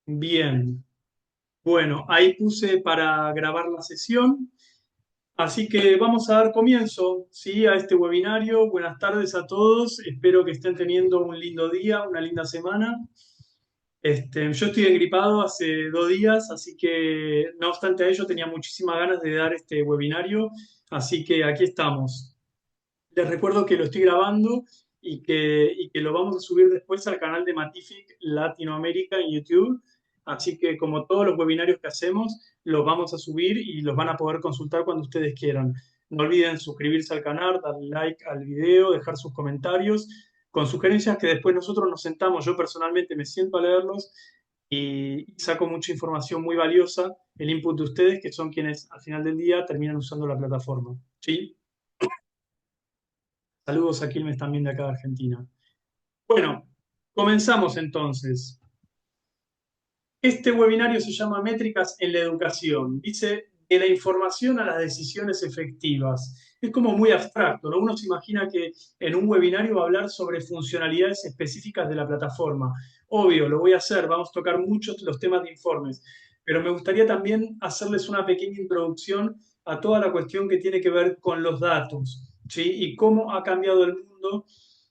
Bien, bueno, ahí puse para grabar la sesión, así que vamos a dar comienzo, ¿sí? A este webinario. Buenas tardes a todos, espero que estén teniendo un lindo día, una linda semana. Yo estoy engripado hace 2 días, así que no obstante a ello tenía muchísimas ganas de dar este webinario, así que aquí estamos. Les recuerdo que lo estoy grabando y que lo vamos a subir después al canal de Matific Latinoamérica en YouTube. Así que como todos los webinarios que hacemos, los vamos a subir y los van a poder consultar cuando ustedes quieran. No olviden suscribirse al canal, darle like al video, dejar sus comentarios con sugerencias que después nosotros nos sentamos. Yo personalmente me siento a leerlos y saco mucha información muy valiosa, el input de ustedes, que son quienes al final del día terminan usando la plataforma. ¿Sí? Saludos a Quilmes también de acá de Argentina. Bueno, comenzamos entonces. Este webinario se llama Métricas en la educación. Dice de la información a las decisiones efectivas. Es como muy abstracto, ¿no? Uno se imagina que en un webinario va a hablar sobre funcionalidades específicas de la plataforma. Obvio, lo voy a hacer, vamos a tocar muchos los temas de informes, pero me gustaría también hacerles una pequeña introducción a toda la cuestión que tiene que ver con los datos, ¿sí? Y cómo ha cambiado el mundo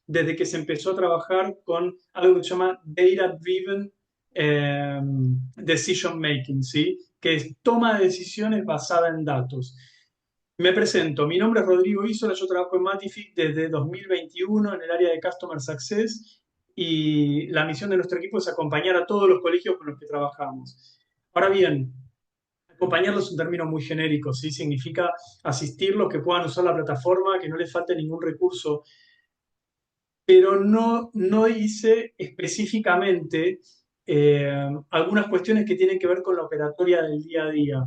desde que se empezó a trabajar con algo que se llama Data Driven eh, decision making, ¿sí? Que es toma de decisiones basada en datos. Me presento, mi nombre es Rodrigo Isola, yo trabajo en Matific desde 2021 en el área de Customer Success y la misión de nuestro equipo es acompañar a todos los colegios con los que trabajamos. Ahora bien, acompañarlos es un término muy genérico, ¿sí? Significa asistirlos, que puedan usar la plataforma, que no les falte ningún recurso, pero no hice específicamente algunas cuestiones que tienen que ver con la operatoria del día a día.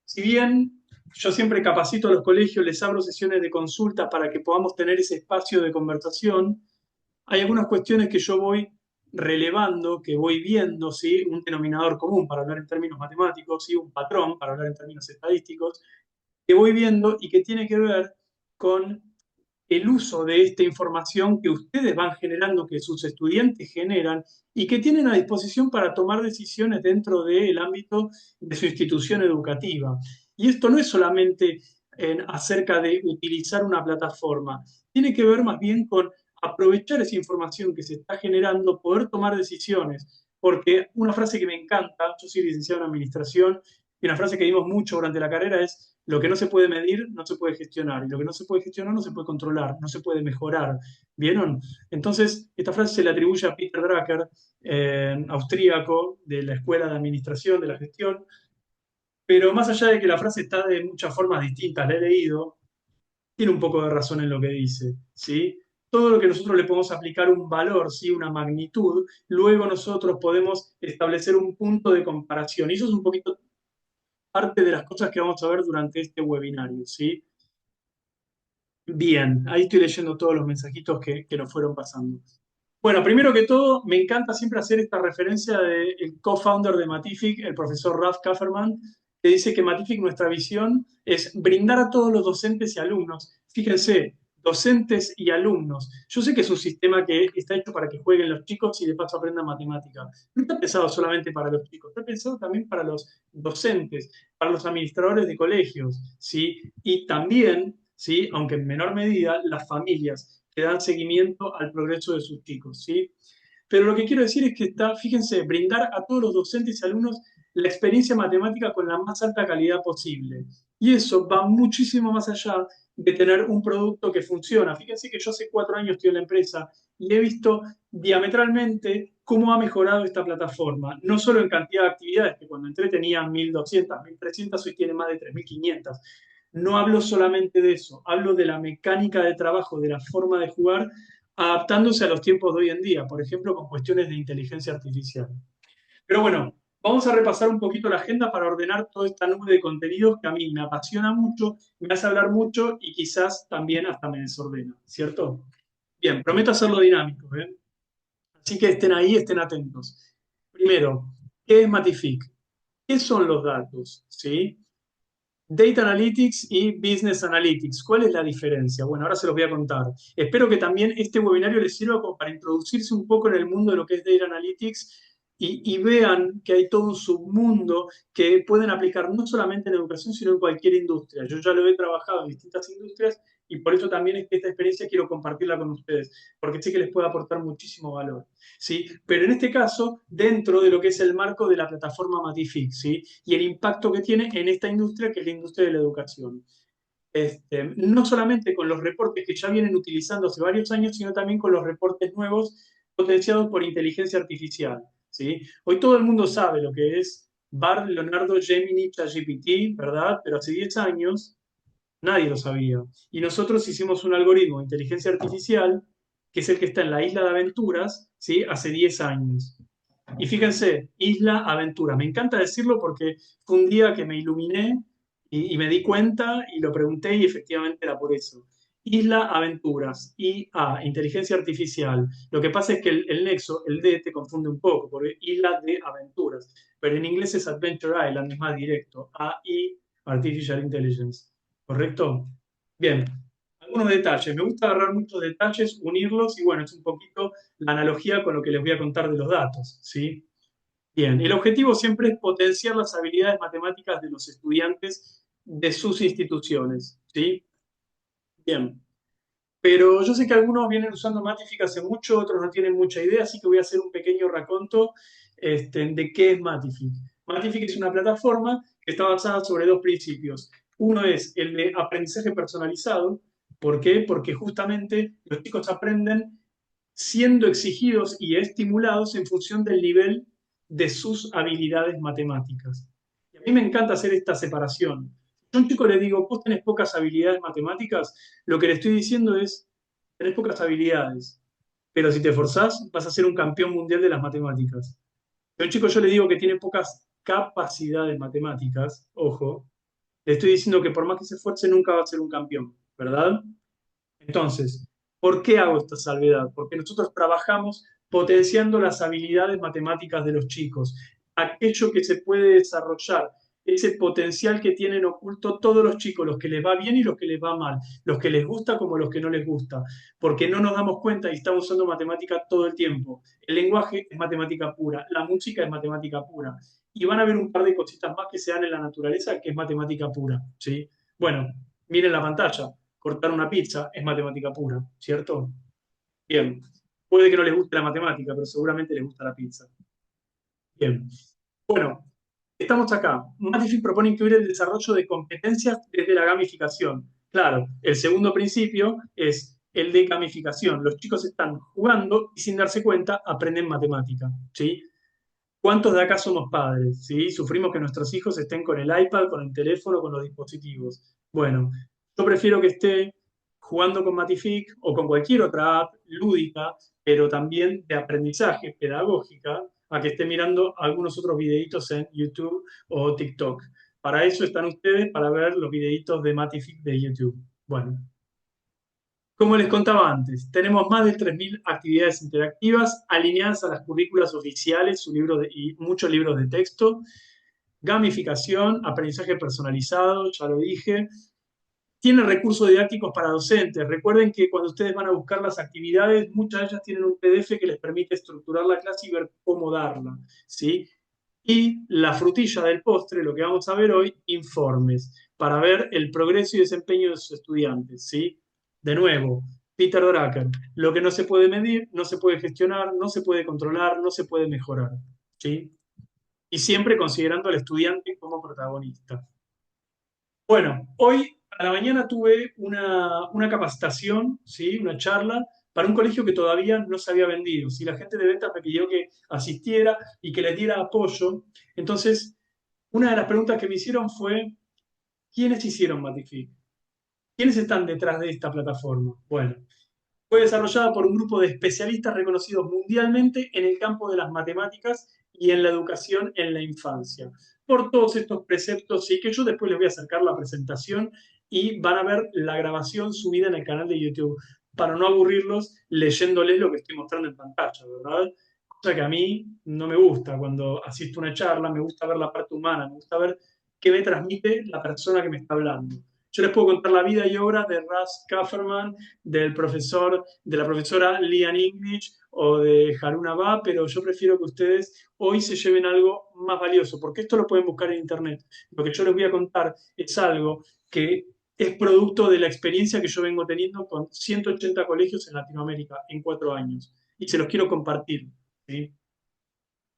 Si bien yo siempre capacito a los colegios, les abro sesiones de consulta para que podamos tener ese espacio de conversación, hay algunas cuestiones que yo voy relevando, que voy viendo, ¿sí? Un denominador común para hablar en términos matemáticos, ¿sí? Un patrón para hablar en términos estadísticos, que voy viendo y que tiene que ver con el uso de esta información que ustedes van generando, que sus estudiantes generan y que tienen a disposición para tomar decisiones dentro del ámbito de su institución educativa. Y esto no es solamente acerca de utilizar una plataforma, tiene que ver más bien con aprovechar esa información que se está generando, poder tomar decisiones. Porque una frase que me encanta, yo soy licenciado en administración, y una frase que dimos mucho durante la carrera es, lo que no se puede medir no se puede gestionar, y lo que no se puede gestionar no se puede controlar, no se puede mejorar. ¿Vieron? Entonces, esta frase se le atribuye a Peter Drucker, austríaco, de la Escuela de Administración, de la Gestión, pero más allá de que la frase está de muchas formas distintas, la he leído, tiene un poco de razón en lo que dice, ¿sí? Todo lo que nosotros le podemos aplicar un valor, ¿sí? Una magnitud, luego nosotros podemos establecer un punto de comparación. Y eso es un poquito parte de las cosas que vamos a ver durante este webinario, ¿sí? Bien, ahí estoy leyendo todos los mensajitos que nos fueron pasando. Bueno, primero que todo, me encanta siempre hacer esta referencia del co-founder de Matific, el profesor Ralph Kafferman, que dice que Matific, nuestra visión, es brindar a todos los docentes y alumnos. Fíjense, docentes y alumnos. Yo sé que es un sistema que está hecho para que jueguen los chicos y de paso aprendan matemática. No está pensado solamente para los chicos, está pensado también para los docentes, para los administradores de colegios, ¿sí? Y también, ¿sí? Aunque en menor medida, las familias que dan seguimiento al progreso de sus chicos, ¿sí? Pero lo que quiero decir es que está, fíjense, brindar a todos los docentes y alumnos la experiencia matemática con la más alta calidad posible. Y eso va muchísimo más allá de tener un producto que funciona. Fíjense que yo hace 4 años estoy en la empresa y he visto diametralmente cómo ha mejorado esta plataforma. No solo en cantidad de actividades, que cuando entré tenía 1.200, 1.300, hoy tiene más de 3.500. No hablo solamente de eso, hablo de la mecánica de trabajo, de la forma de jugar, adaptándose a los tiempos de hoy en día, por ejemplo, con cuestiones de inteligencia artificial. Pero bueno, vamos a repasar un poquito la agenda para ordenar toda esta nube de contenidos que a mí me apasiona mucho, me hace hablar mucho y quizás también hasta me desordena, ¿cierto? Bien, prometo hacerlo dinámico, ¿eh? Así que estén ahí, estén atentos. Primero, ¿qué es Matific? ¿Qué son los datos? ¿Sí? Data Analytics y Business Analytics. ¿Cuál es la diferencia? Bueno, ahora se los voy a contar. Espero que también este webinario les sirva como para introducirse un poco en el mundo de lo que es Data Analytics y vean que hay todo un submundo que pueden aplicar no solamente en educación, sino en cualquier industria. Yo ya lo he trabajado en distintas industrias y por eso también es que esta experiencia quiero compartirla con ustedes, porque sé que les puede aportar muchísimo valor, ¿sí? Pero en este caso, dentro de lo que es el marco de la plataforma Matific, ¿sí? Y el impacto que tiene en esta industria, que es la industria de la educación. No solamente con los reportes que ya vienen utilizando hace varios años, sino también con los reportes nuevos potenciados por inteligencia artificial, ¿sí? Hoy todo el mundo sabe lo que es BART, Leonardo, Gemini, ChatGPT, ¿verdad? Pero hace 10 años nadie lo sabía. Y nosotros hicimos un algoritmo de inteligencia artificial, que es el que está en la Isla de Aventuras, ¿sí? Hace 10 años. Y fíjense, Isla Aventura. Me encanta decirlo porque fue un día que me iluminé y me di cuenta y lo pregunté y efectivamente era por eso. Isla Aventuras, IA, inteligencia artificial. Lo que pasa es que el nexo, el D, te confunde un poco, porque Isla de Aventuras. Pero en inglés es Adventure Island, es más directo. AI, Artificial Intelligence. ¿Correcto? Bien. Algunos detalles. Me gusta agarrar muchos detalles, unirlos y bueno, es un poquito la analogía con lo que les voy a contar de los datos, ¿sí? Bien, el objetivo siempre es potenciar las habilidades matemáticas de los estudiantes de sus instituciones, ¿sí? Bien, pero yo sé que algunos vienen usando Matific hace mucho, otros no tienen mucha idea, así que voy a hacer un pequeño raconto de qué es Matific. Matific es una plataforma que está basada sobre dos principios. Uno es el de aprendizaje personalizado. ¿Por qué? Porque justamente los chicos aprenden siendo exigidos y estimulados en función del nivel de sus habilidades matemáticas. Y a mí me encanta hacer esta separación. Yo a un chico le digo, vos tenés pocas habilidades matemáticas, lo que le estoy diciendo es, tenés pocas habilidades, pero si te esforzás, vas a ser un campeón mundial de las matemáticas. Si a un chico yo le digo que tiene pocas capacidades matemáticas, ojo, le estoy diciendo que por más que se esfuerce, nunca va a ser un campeón, ¿verdad? Entonces, ¿por qué hago esta salvedad? Porque nosotros trabajamos potenciando las habilidades matemáticas de los chicos, aquello que se puede desarrollar, ese potencial que tienen oculto todos los chicos, los que les va bien y los que les va mal, los que les gusta como los que no les gusta, porque no nos damos cuenta y estamos usando matemática todo el tiempo. El lenguaje es matemática pura, la música es matemática pura, y van a ver un par de cositas más que se dan en la naturaleza que es matemática pura, ¿sí? Bueno, miren la pantalla. Cortar una pizza es matemática pura, ¿cierto? Bien. Puede que no les guste la matemática, pero seguramente les gusta la pizza. Bien. Bueno, estamos acá. Matific propone incluir el desarrollo de competencias desde la gamificación. Claro, el segundo principio es el de gamificación. Los chicos están jugando y sin darse cuenta aprenden matemática, ¿sí? ¿Cuántos de acá somos padres? ¿Sí? Sufrimos que nuestros hijos estén con el iPad, con el teléfono, con los dispositivos. Bueno, yo prefiero que esté jugando con Matific o con cualquier otra app lúdica, pero también de aprendizaje, pedagógica, a que esté mirando algunos otros videitos en YouTube o TikTok. Para eso están ustedes, para ver los videitos de Matific de YouTube. Bueno, como les contaba antes, tenemos más de 3.000 actividades interactivas alineadas a las currículas oficiales y muchos libros de texto, gamificación, aprendizaje personalizado, ya lo dije. Tiene recursos didácticos para docentes. Recuerden que cuando ustedes van a buscar las actividades, muchas de ellas tienen un PDF que les permite estructurar la clase y ver cómo darla, ¿sí? Y la frutilla del postre, lo que vamos a ver hoy, informes, para ver el progreso y desempeño de sus estudiantes, ¿sí? De nuevo, Peter Drucker, lo que no se puede medir, no se puede gestionar, no se puede controlar, no se puede mejorar, ¿sí? Y siempre considerando al estudiante como protagonista. Bueno, hoy a la mañana tuve una capacitación, ¿sí? Una charla para un colegio que todavía no se había vendido. Si la gente de ventas me pidió que asistiera y que les diera apoyo, entonces una de las preguntas que me hicieron fue, ¿quiénes hicieron Matific? ¿Quiénes están detrás de esta plataforma? Bueno, fue desarrollada por un grupo de especialistas reconocidos mundialmente en el campo de las matemáticas y en la educación en la infancia. Por todos estos preceptos, sí, que yo después les voy a acercar la presentación y van a ver la grabación subida en el canal de YouTube, para no aburrirlos leyéndoles lo que estoy mostrando en pantalla, ¿verdad? Cosa que a mí no me gusta cuando asisto a una charla, me gusta ver la parte humana, me gusta ver qué me transmite la persona que me está hablando. Yo les puedo contar la vida y obra de Russ Kafferman, de la profesora Lian English o de Harun Abba, pero yo prefiero que ustedes hoy se lleven algo más valioso, porque esto lo pueden buscar en internet. Lo que yo les voy a contar es algo que es producto de la experiencia que yo vengo teniendo con 180 colegios en Latinoamérica en 4 años. Y se los quiero compartir. ¿Sí?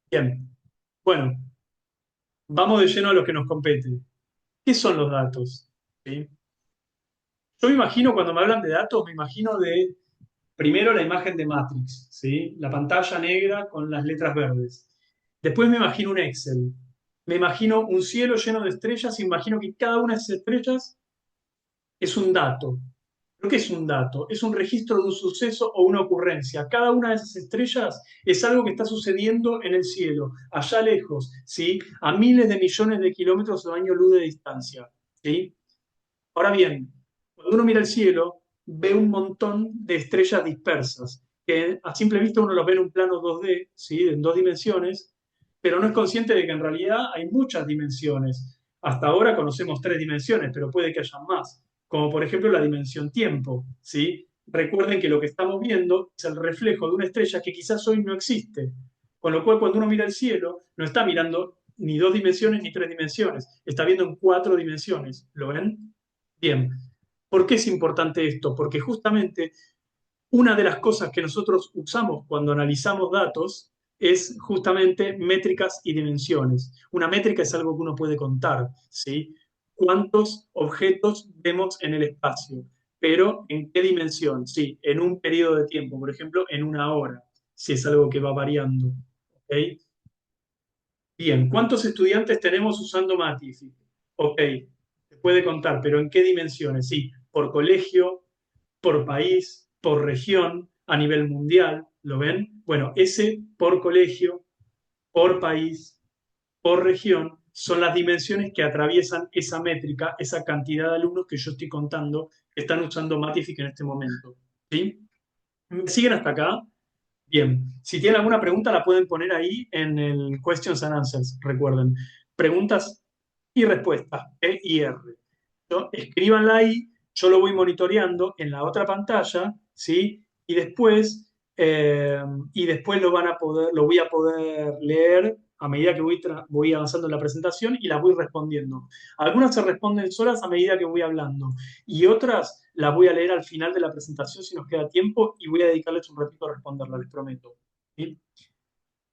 Bien. Bueno, vamos de lleno a lo que nos compete. ¿Qué son los datos? ¿Sí? Yo me imagino, cuando me hablan de datos, me imagino de, primero, la imagen de Matrix, ¿sí? La pantalla negra con las letras verdes. Después me imagino un Excel. Me imagino un cielo lleno de estrellas. Imagino que cada una de esas estrellas es un dato. ¿Pero qué es un dato? Es un registro de un suceso o una ocurrencia. Cada una de esas estrellas es algo que está sucediendo en el cielo, allá lejos, ¿sí? A miles de millones de kilómetros o años luz de distancia, ¿sí? Ahora bien, cuando uno mira el cielo, ve un montón de estrellas dispersas, que a simple vista uno los ve en un plano 2D, ¿sí? En 2 dimensiones, pero no es consciente de que en realidad hay muchas dimensiones. Hasta ahora conocemos 3 dimensiones, pero puede que haya más, como por ejemplo la dimensión tiempo, ¿sí? Recuerden que lo que estamos viendo es el reflejo de una estrella que quizás hoy no existe, con lo cual cuando uno mira el cielo, no está mirando ni 2 dimensiones ni 3 dimensiones, está viendo en 4 dimensiones, ¿lo ven? Bien, ¿por qué es importante esto? Porque justamente una de las cosas que nosotros usamos cuando analizamos datos es justamente métricas y dimensiones. Una métrica es algo que uno puede contar, ¿sí? ¿Cuántos objetos vemos en el espacio? Pero ¿en qué dimensión? Sí, en un periodo de tiempo, por ejemplo, en una hora, si es algo que va variando. ¿Ok? Bien, ¿cuántos estudiantes tenemos usando Matific? Ok, se puede contar, pero ¿en qué dimensiones? Sí, por colegio, por país, por región, a nivel mundial, ¿lo ven? Bueno, ese por colegio, por país, por región, son las dimensiones que atraviesan esa métrica, esa cantidad de alumnos que yo estoy contando que están usando Matific en este momento. ¿Sí? ¿Me siguen hasta acá? Bien, si tienen alguna pregunta la pueden poner ahí en el questions and answers, recuerden. Preguntas y respuestas, P y R. ¿No? Escríbanla ahí, yo lo voy monitoreando en la otra pantalla, ¿sí? Y después lo voy a poder leer a medida que voy avanzando en la presentación y las voy respondiendo. Algunas se responden solas a medida que voy hablando y otras las voy a leer al final de la presentación si nos queda tiempo y voy a dedicarles un ratito a responderlas, les prometo. ¿Sí?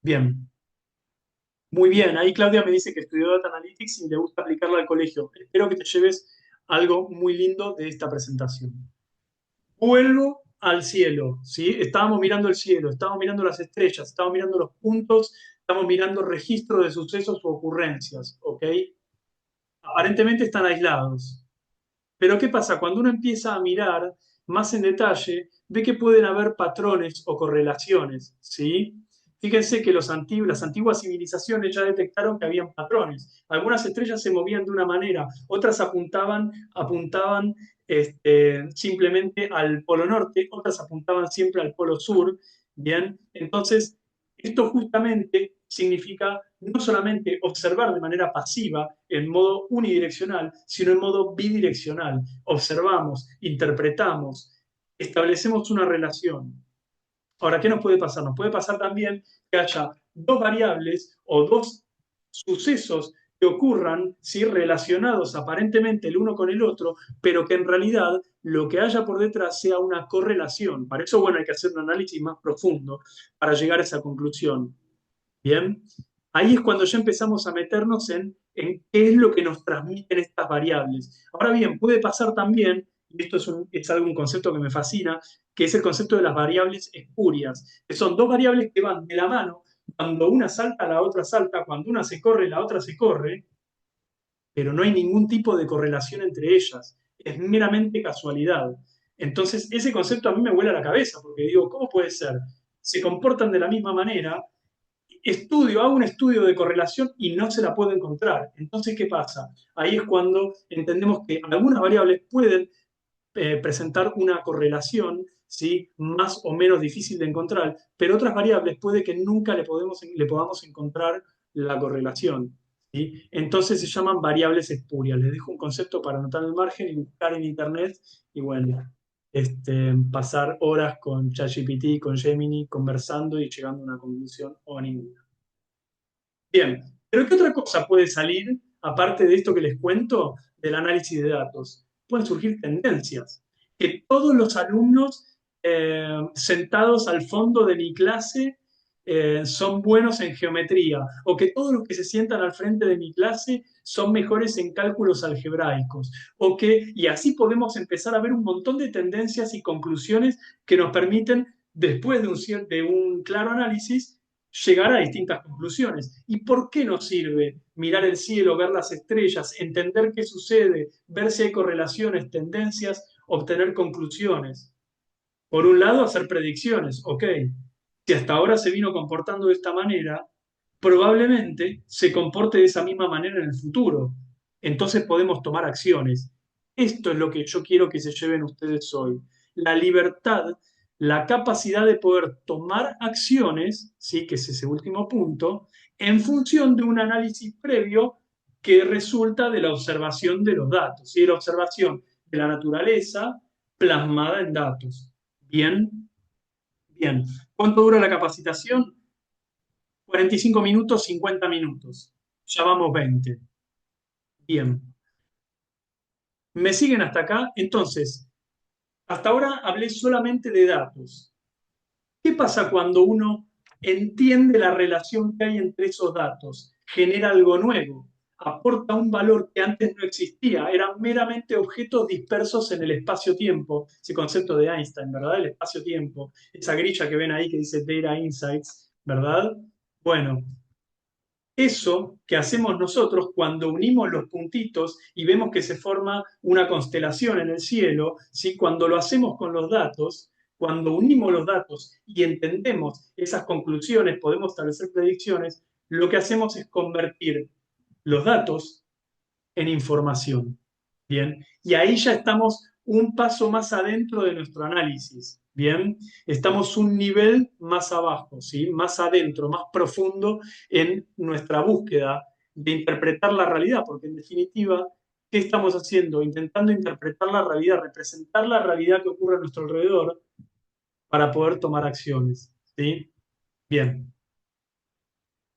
Bien. Muy bien, ahí Claudia me dice que estudió Data Analytics y le gusta aplicarla al colegio. Espero que te lleves algo muy lindo de esta presentación. Vuelvo al cielo, ¿sí? Estábamos mirando el cielo, estábamos mirando las estrellas, estábamos mirando los puntos, estamos mirando registros de sucesos o ocurrencias, ¿ok? Aparentemente están aislados. Pero ¿qué pasa? Cuando uno empieza a mirar más en detalle, ve que pueden haber patrones o correlaciones, ¿sí? Fíjense que las antiguas civilizaciones ya detectaron que habían patrones. Algunas estrellas se movían de una manera, otras apuntaban simplemente al polo norte, otras apuntaban siempre al polo sur, ¿bien? Entonces, esto justamente significa no solamente observar de manera pasiva, en modo unidireccional, sino en modo bidireccional. Observamos, interpretamos, establecemos una relación. Ahora, ¿qué nos puede pasar? Nos puede pasar también que haya dos variables o dos sucesos que ocurran, ¿sí? Relacionados aparentemente el uno con el otro, pero que en realidad lo que haya por detrás sea una correlación. Para eso, bueno, hay que hacer un análisis más profundo para llegar a esa conclusión. Bien, ahí es cuando ya empezamos a meternos en qué es lo que nos transmiten estas variables. Ahora bien, puede pasar también, y esto un concepto que me fascina, que es el concepto de las variables espurias, que son dos variables que van de la mano, cuando una salta, la otra salta, cuando una se corre, la otra se corre, pero no hay ningún tipo de correlación entre ellas, es meramente casualidad. Entonces, ese concepto a mí me vuela la cabeza, porque digo, ¿cómo puede ser? Se comportan de la misma manera, hago un estudio de correlación y no se la puedo encontrar. Entonces, ¿qué pasa? Ahí es cuando entendemos que algunas variables pueden presentar una correlación, ¿sí? Más o menos difícil de encontrar, pero otras variables puede que nunca le podamos encontrar la correlación. ¿sí? Entonces se llaman variables espurias. Les dejo un concepto para anotar en el margen y buscar en internet y bueno, pasar horas con ChatGPT, con Gemini, conversando y llegando a una conclusión o a ninguna. Bien, pero ¿qué otra cosa puede salir, aparte de esto que les cuento, del análisis de datos? Pueden surgir tendencias. Que todos los alumnos sentados al fondo de mi clase son buenos en geometría, o que todos los que se sientan al frente de mi clase son mejores en cálculos algebraicos, y así podemos empezar a ver un montón de tendencias y conclusiones que nos permiten, después de un claro análisis, llegar a distintas conclusiones. ¿Y por qué nos sirve mirar el cielo, ver las estrellas, entender qué sucede, ver si hay correlaciones, tendencias, obtener conclusiones? Por un lado, hacer predicciones. Ok, si hasta ahora se vino comportando de esta manera, probablemente se comporte de esa misma manera en el futuro. Entonces podemos tomar acciones. Esto es lo que yo quiero que se lleven ustedes hoy. La libertad, la capacidad de poder tomar acciones, ¿sí? Que es ese último punto, en función de un análisis previo que resulta de la observación de los datos, ¿sí? La observación de la naturaleza plasmada en datos. Bien, bien. ¿Cuánto dura la capacitación? 45 minutos, 50 minutos. Ya vamos 20. Bien. ¿Me siguen hasta acá? Entonces, hasta ahora hablé solamente de datos. ¿Qué pasa cuando uno entiende la relación que hay entre esos datos? Genera algo nuevo, aporta un valor que antes no existía, eran meramente objetos dispersos en el espacio-tiempo, ese concepto de Einstein, ¿verdad? El espacio-tiempo, esa grilla que ven ahí que dice Data Insights, ¿verdad? Bueno, eso que hacemos nosotros cuando unimos los puntitos y vemos que se forma una constelación en el cielo, ¿sí? Cuando lo hacemos con los datos, cuando unimos los datos y entendemos esas conclusiones, podemos establecer predicciones, lo que hacemos es convertir los datos en información. Bien, y ahí ya estamos un paso más adentro de nuestro análisis. Bien, estamos un nivel más abajo, ¿sí? Más adentro, más profundo en nuestra búsqueda de interpretar la realidad, porque en definitiva, ¿qué estamos haciendo? Intentando interpretar la realidad, representar la realidad que ocurre a nuestro alrededor para poder tomar acciones, ¿sí? Bien.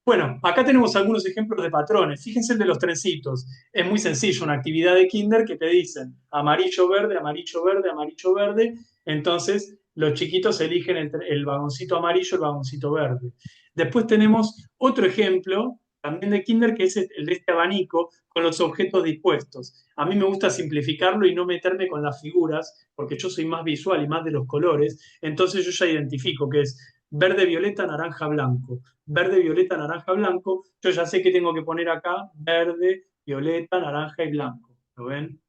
Bueno, acá tenemos algunos ejemplos de patrones. Fíjense el de los trencitos. Es muy sencillo, una actividad de kinder que te dicen amarillo, verde, amarillo, verde, amarillo, verde. Entonces, los chiquitos eligen el vagoncito amarillo, el vagoncito verde. Después tenemos otro ejemplo, también de kinder, que es el de este abanico con los objetos dispuestos. A mí me gusta simplificarlo y no meterme con las figuras, porque yo soy más visual y más de los colores. Entonces yo ya identifico que es verde, violeta, naranja, blanco, verde, violeta, naranja, blanco, yo ya sé que tengo que poner acá verde, violeta, naranja y blanco. ¿Lo ven?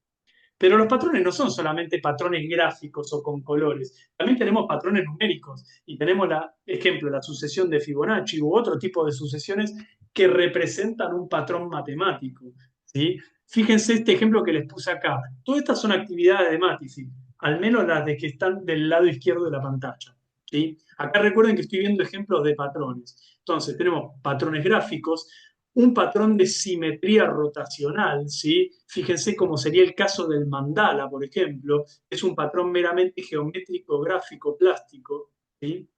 Pero los patrones no son solamente patrones gráficos o con colores, también tenemos patrones numéricos y tenemos, ejemplo, la sucesión de Fibonacci u otro tipo de sucesiones que representan un patrón matemático. ¿Sí? Fíjense este ejemplo que les puse acá. Todas estas son actividades de Matific, al menos las de que están del lado izquierdo de la pantalla. ¿Sí? Acá recuerden que estoy viendo ejemplos de patrones. Entonces, tenemos patrones gráficos, un patrón de simetría rotacional, ¿sí? Fíjense cómo sería el caso del mandala, por ejemplo, es un patrón meramente geométrico, gráfico, plástico, ¿sí?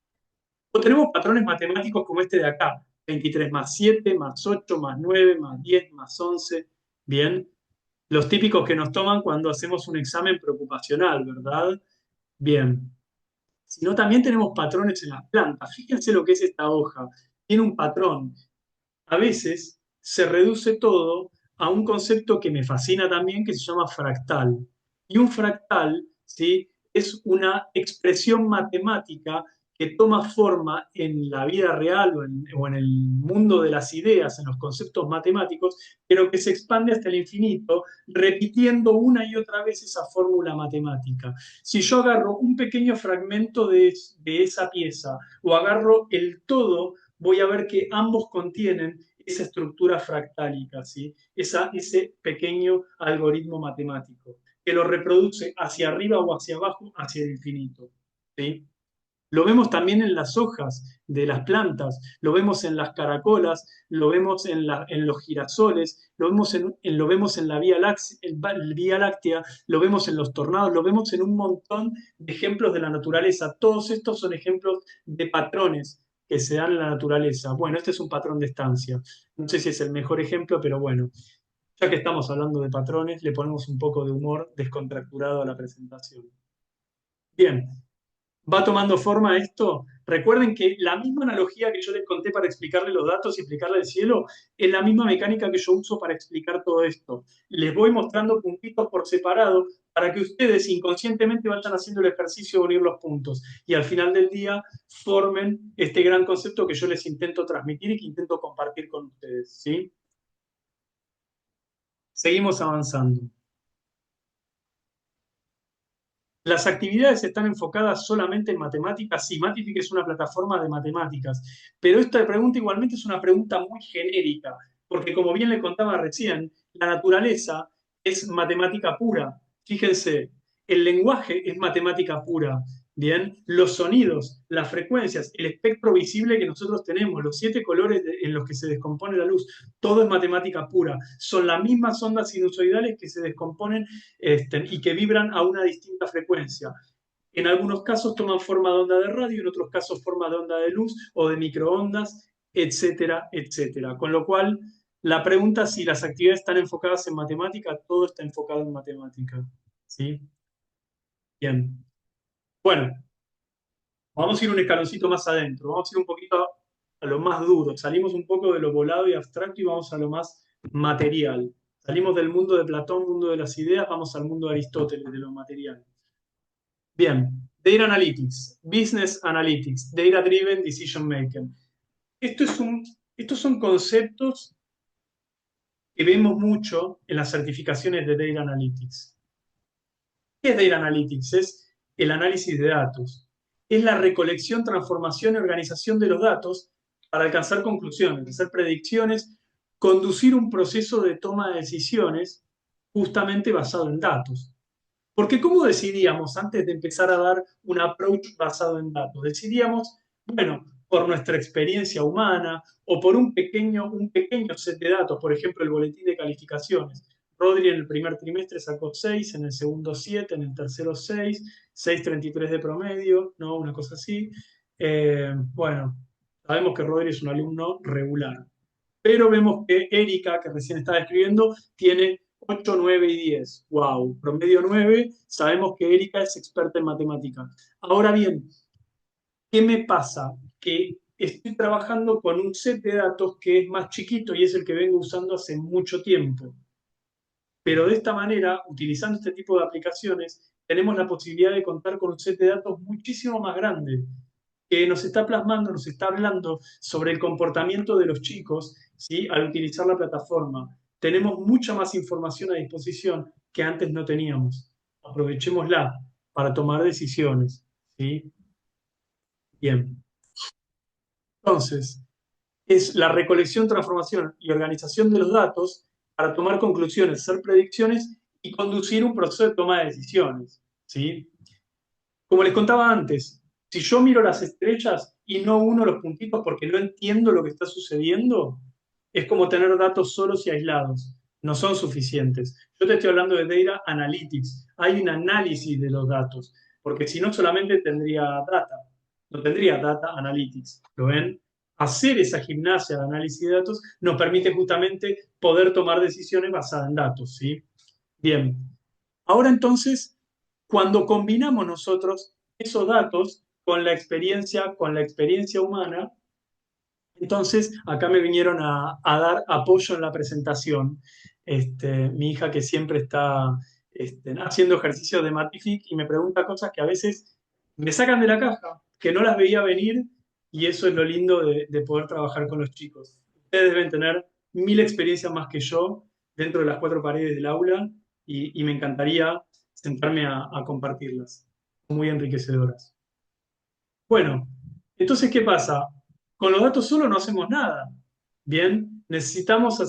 O tenemos patrones matemáticos como este de acá, 23 más 7, más 8, más 9, más 10, más 11, ¿bien? Los típicos que nos toman cuando hacemos un examen preocupacional, ¿verdad? Bien. Sino también tenemos patrones en las plantas. Fíjense lo que es esta hoja. Tiene un patrón. A veces se reduce todo a un concepto que me fascina también, que se llama fractal. Y un fractal, ¿sí? Es una expresión matemática que toma forma en la vida real o en el mundo de las ideas, en los conceptos matemáticos, pero que se expande hasta el infinito, repitiendo una y otra vez esa fórmula matemática. Si yo agarro un pequeño fragmento de esa pieza o agarro el todo, voy a ver que ambos contienen esa estructura fractálica, ¿sí? Ese pequeño algoritmo matemático que lo reproduce hacia arriba o hacia abajo, hacia el infinito. ¿Sí? Lo vemos también en las hojas de las plantas, lo vemos en las caracolas, lo vemos en los girasoles, lo vemos en la Vía Láctea, lo vemos en los tornados, lo vemos en un montón de ejemplos de la naturaleza. Todos estos son ejemplos de patrones que se dan en la naturaleza. Bueno, este es un patrón de estancia. No sé si es el mejor ejemplo, pero bueno, ya que estamos hablando de patrones, le ponemos un poco de humor descontracturado a la presentación. Bien, va tomando forma esto. Recuerden que la misma analogía que yo les conté para explicarle los datos y explicarle el cielo, es la misma mecánica que yo uso para explicar todo esto. Les voy mostrando puntitos por separado para que ustedes inconscientemente vayan haciendo el ejercicio de unir los puntos y al final del día formen este gran concepto que yo les intento transmitir y que intento compartir con ustedes, ¿sí? Seguimos avanzando. Las actividades están enfocadas solamente en matemáticas. Sí, Matific es una plataforma de matemáticas, pero esta pregunta igualmente es una pregunta muy genérica, porque como bien le contaba recién, la naturaleza es matemática pura. Fíjense, el lenguaje es matemática pura. Bien, los sonidos, las frecuencias, el espectro visible que nosotros tenemos, los 7 colores en los que se descompone la luz, todo es matemática pura. Son las mismas ondas sinusoidales que se descomponen y que vibran a una distinta frecuencia. En algunos casos toman forma de onda de radio, en otros casos forma de onda de luz o de microondas, etcétera, etcétera. Con lo cual, la pregunta si las actividades están enfocadas en matemática, todo está enfocado en matemática. ¿Sí? Bien. Bueno, vamos a ir un escaloncito más adentro, vamos a ir un poquito a lo más duro, salimos un poco de lo volado y abstracto y vamos a lo más material. Salimos del mundo de Platón, mundo de las ideas, vamos al mundo de Aristóteles, de lo material. Bien, Data Analytics, Business Analytics, Data Driven Decision Making. Esto es estos son conceptos que vemos mucho en las certificaciones de Data Analytics. ¿Qué es Data Analytics? Es el análisis de datos. Es la recolección, transformación y organización de los datos para alcanzar conclusiones, hacer predicciones, conducir un proceso de toma de decisiones justamente basado en datos. Porque ¿cómo decidíamos antes de empezar a dar un approach basado en datos? Decidíamos, bueno, por nuestra experiencia humana o por un pequeño set de datos, por ejemplo, el boletín de calificaciones. Rodri en el primer trimestre sacó 6, en el segundo 7, en el tercero 6, 6,33 de promedio, ¿no? Una cosa así. Bueno, sabemos que Rodri es un alumno regular. Pero vemos que Erika, que recién estaba escribiendo, tiene 8, 9 y 10. ¡Wow! Promedio 9. Sabemos que Erika es experta en matemática. Ahora bien, ¿qué me pasa? Que estoy trabajando con un set de datos que es más chiquito y es el que vengo usando hace mucho tiempo. Pero de esta manera, utilizando este tipo de aplicaciones, tenemos la posibilidad de contar con un set de datos muchísimo más grande, que nos está plasmando, nos está hablando sobre el comportamiento de los chicos, ¿sí? Al utilizar la plataforma. Tenemos mucha más información a disposición que antes no teníamos. Aprovechémosla para tomar decisiones, ¿sí? Bien. Entonces, es la recolección, transformación y organización de los datos para tomar conclusiones, hacer predicciones y conducir un proceso de toma de decisiones, ¿sí? Como les contaba antes, si yo miro las estrellas y no uno los puntitos porque no entiendo lo que está sucediendo, es como tener datos solos y aislados. No son suficientes. Yo te estoy hablando de Data Analytics. Hay un análisis de los datos, porque si no solamente tendría data, no tendría Data Analytics. ¿Lo ven? Hacer esa gimnasia de análisis de datos nos permite justamente poder tomar decisiones basadas en datos, ¿sí? Bien. Ahora entonces, cuando combinamos nosotros esos datos con la experiencia humana, entonces acá me vinieron a dar apoyo en la presentación. Mi hija que siempre está haciendo ejercicios de Matific y me pregunta cosas que a veces me sacan de la caja, que no las veía venir y eso es lo lindo de poder trabajar con los chicos. Ustedes deben tener 1000 experiencias más que yo dentro de las 4 paredes del aula y me encantaría sentarme a compartirlas. Son muy enriquecedoras. Bueno, entonces, ¿qué pasa? Con los datos solo no hacemos nada. Bien, necesitamos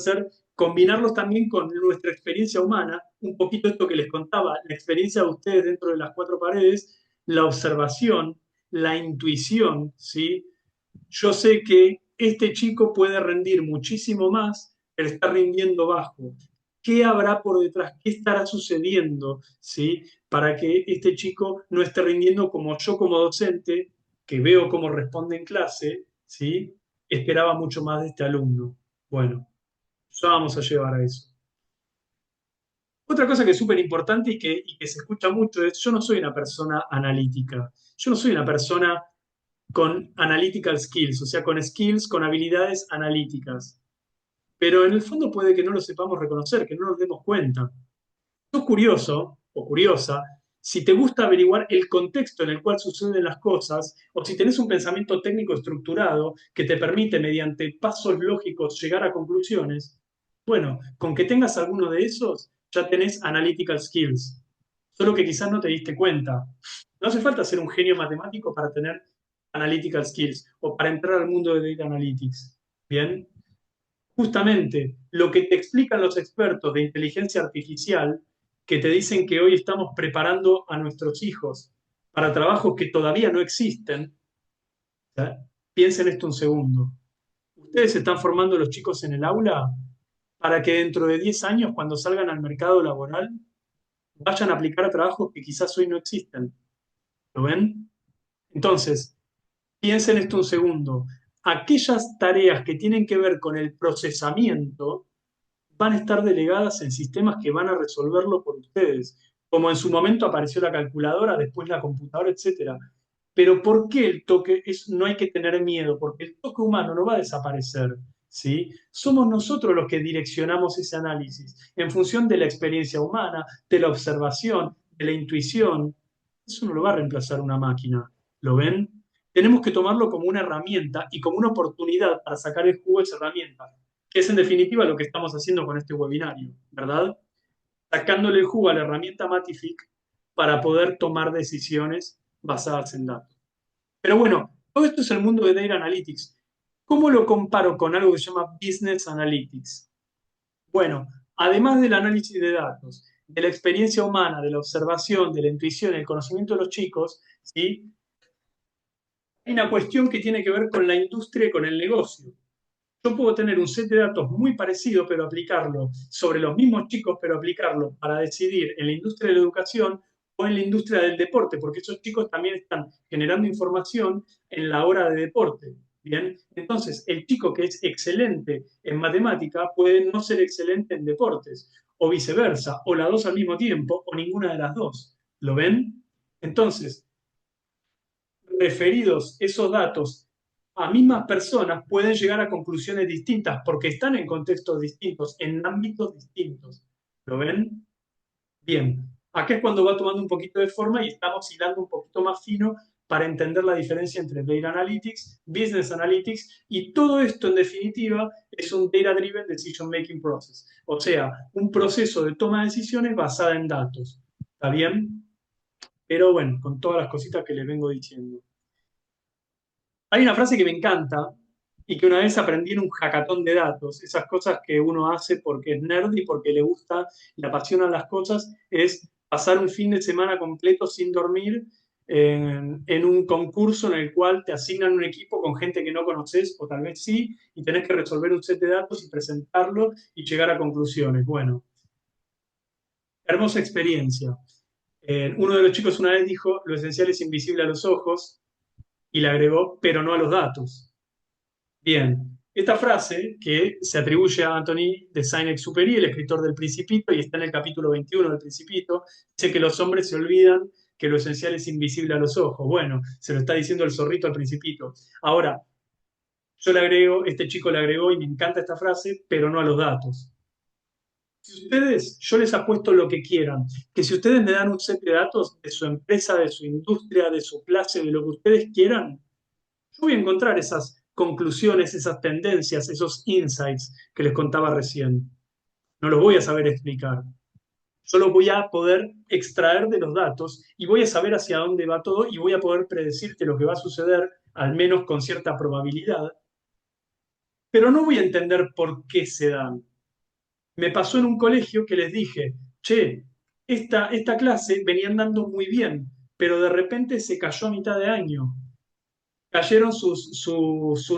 combinarlos también con nuestra experiencia humana, un poquito esto que les contaba, la experiencia de ustedes dentro de las 4 paredes, la observación, la intuición, ¿sí? Yo sé que este chico puede rendir muchísimo más, pero está rindiendo bajo. ¿Qué habrá por detrás? ¿Qué estará sucediendo? ¿Sí? Para que este chico no esté rindiendo como yo como docente, que veo cómo responde en clase, ¿sí? Esperaba mucho más de este alumno. Bueno, ya vamos a llevar a eso. Otra cosa que es súper importante y que se escucha mucho es, yo no soy una persona analítica, yo no soy una persona con analytical skills, o sea, con skills, con habilidades analíticas. Pero en el fondo puede que no lo sepamos reconocer, que no nos demos cuenta. Sos curioso o curiosa si te gusta averiguar el contexto en el cual suceden las cosas o si tenés un pensamiento técnico estructurado que te permite mediante pasos lógicos llegar a conclusiones. Bueno, con que tengas alguno de esos, ya tenés analytical skills. Solo que quizás no te diste cuenta. No hace falta ser un genio matemático para tener analytical skills o para entrar al mundo de data analytics. Bien, justamente lo que te explican los expertos de inteligencia artificial, que te dicen que hoy estamos preparando a nuestros hijos para trabajos que todavía no existen. ¿Ya? Piensen esto un segundo. Ustedes están formando a los chicos en el aula para que dentro de 10 años, cuando salgan al mercado laboral, vayan a aplicar a trabajos que quizás hoy no existen. ¿Lo ven? Entonces, piensen esto un segundo. Aquellas tareas que tienen que ver con el procesamiento van a estar delegadas en sistemas que van a resolverlo por ustedes. Como en su momento apareció la calculadora, después la computadora, etcétera. Pero ¿por qué el toque? No hay que tener miedo, porque el toque humano no va a desaparecer, ¿sí? Somos nosotros los que direccionamos ese análisis en función de la experiencia humana, de la observación, de la intuición. Eso no lo va a reemplazar una máquina. ¿Lo ven? Tenemos que tomarlo como una herramienta y como una oportunidad para sacar el jugo de esa herramienta, que es en definitiva lo que estamos haciendo con este webinario, ¿verdad? Sacándole el jugo a la herramienta Matific para poder tomar decisiones basadas en datos. Pero bueno, todo esto es el mundo de Data Analytics. ¿Cómo lo comparo con algo que se llama Business Analytics? Bueno, además del análisis de datos, de la experiencia humana, de la observación, de la intuición, el conocimiento de los chicos, ¿sí? Hay una cuestión que tiene que ver con la industria y con el negocio. Yo puedo tener un set de datos muy parecido, pero aplicarlo sobre los mismos chicos, pero aplicarlo para decidir en la industria de la educación o en la industria del deporte, porque esos chicos también están generando información en la hora de deporte. Bien, entonces el chico que es excelente en matemática puede no ser excelente en deportes, o viceversa, o las dos al mismo tiempo, o ninguna de las dos. ¿Lo ven? Entonces, referidos esos datos a mismas personas pueden llegar a conclusiones distintas porque están en contextos distintos, en ámbitos distintos. ¿Lo ven? Bien. Acá es cuando va tomando un poquito de forma y estamos hilando un poquito más fino para entender la diferencia entre Data Analytics, Business Analytics y todo esto en definitiva es un Data Driven Decision Making Process, o sea, un proceso de toma de decisiones basada en datos. ¿Está bien? Pero bueno, con todas las cositas que les vengo diciendo. Hay una frase que me encanta y que una vez aprendí en un hackathon de datos, esas cosas que uno hace porque es nerd y porque le gusta, le apasionan las cosas, es pasar un fin de semana completo sin dormir en un concurso en el cual te asignan un equipo con gente que no conoces o tal vez sí, y tenés que resolver un set de datos y presentarlo y llegar a conclusiones. Bueno, hermosa experiencia. Uno de los chicos una vez dijo, lo esencial es invisible a los ojos, y le agregó, pero no a los datos. Bien, esta frase que se atribuye a Anthony de Saint-Exupéry, el escritor del Principito, y está en el capítulo 21 del Principito, dice que los hombres se olvidan que lo esencial es invisible a los ojos. Bueno, se lo está diciendo el zorrito al Principito. Ahora, yo le agrego, este chico le agregó, y me encanta esta frase, pero no a los datos. Si ustedes, yo les apuesto lo que quieran, que si ustedes me dan un set de datos de su empresa, de su industria, de su clase, de lo que ustedes quieran, yo voy a encontrar esas conclusiones, esas tendencias, esos insights que les contaba recién. No los voy a saber explicar. Solo voy a poder extraer de los datos y voy a saber hacia dónde va todo y voy a poder predecirte lo que va a suceder, al menos con cierta probabilidad, pero no voy a entender por qué se dan. Me pasó en un colegio que les dije, che, esta clase venían dando muy bien, pero de repente se cayó a mitad de año. Cayeron sus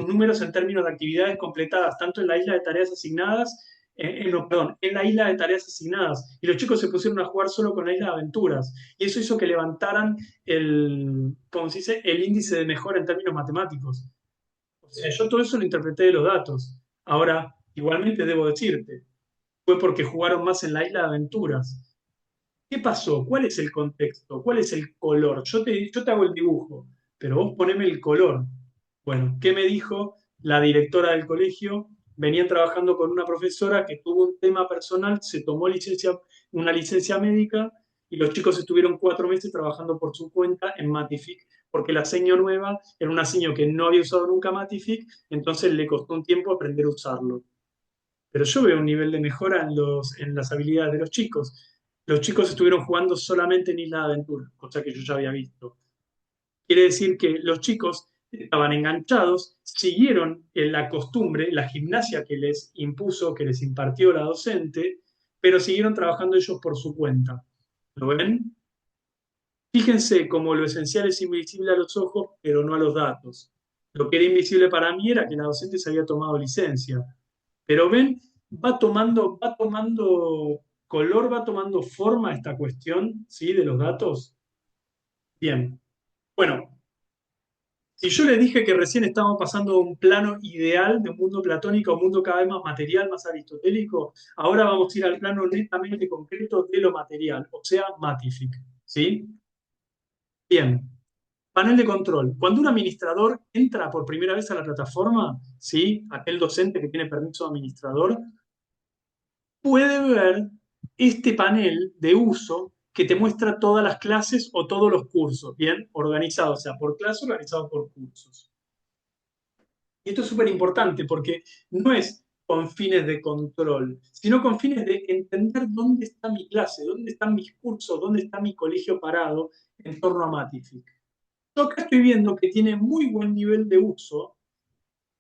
números en términos de actividades completadas, tanto en la isla de tareas asignadas, no, perdón, en la isla de tareas asignadas. Y los chicos se pusieron a jugar solo con la isla de aventuras. Y eso hizo que levantaran ¿cómo se dice? El índice de mejora en términos matemáticos. O sea, yo todo eso lo interpreté de los datos. Ahora, igualmente debo decirte, fue porque jugaron más en la isla de aventuras. ¿Qué pasó? ¿Cuál es el contexto? ¿Cuál es el color? Yo te hago el dibujo, pero vos poneme el color. Bueno, ¿qué me dijo la directora del colegio? Venían trabajando con una profesora que tuvo un tema personal, se tomó una licencia médica y los chicos estuvieron 4 meses trabajando por su cuenta en Matific, porque la seño nueva era una seño que no había usado nunca Matific, entonces le costó un tiempo aprender a usarlo. Pero yo veo un nivel de mejora en las habilidades de los chicos. Los chicos estuvieron jugando solamente en Isla de Aventura, cosa que yo ya había visto. Quiere decir que los chicos estaban enganchados, siguieron en la costumbre, la gimnasia que les impuso, que les impartió la docente, pero siguieron trabajando ellos por su cuenta. ¿Lo ven? Fíjense cómo lo esencial es invisible a los ojos, pero no a los datos. Lo que era invisible para mí era que la docente se había tomado licencia. Pero ven, va tomando color, va tomando forma esta cuestión, ¿sí? De los datos. Bien. Bueno, si yo les dije que recién estábamos pasando de un plano ideal, de un mundo platónico a un mundo cada vez más material, más aristotélico, ahora vamos a ir al plano netamente concreto de lo material, o sea, Matific. ¿Sí? Bien. Panel de control. Cuando un administrador entra por primera vez a la plataforma, ¿sí? Aquel docente que tiene permiso de administrador, puede ver este panel de uso que te muestra todas las clases o todos los cursos, ¿bien? Organizados, o sea, por clase, organizado por cursos. Y esto es súper importante porque no es con fines de control, sino con fines de entender dónde está mi clase, dónde están mis cursos, dónde está mi colegio parado en torno a Matific. Yo acá estoy viendo que tiene muy buen nivel de uso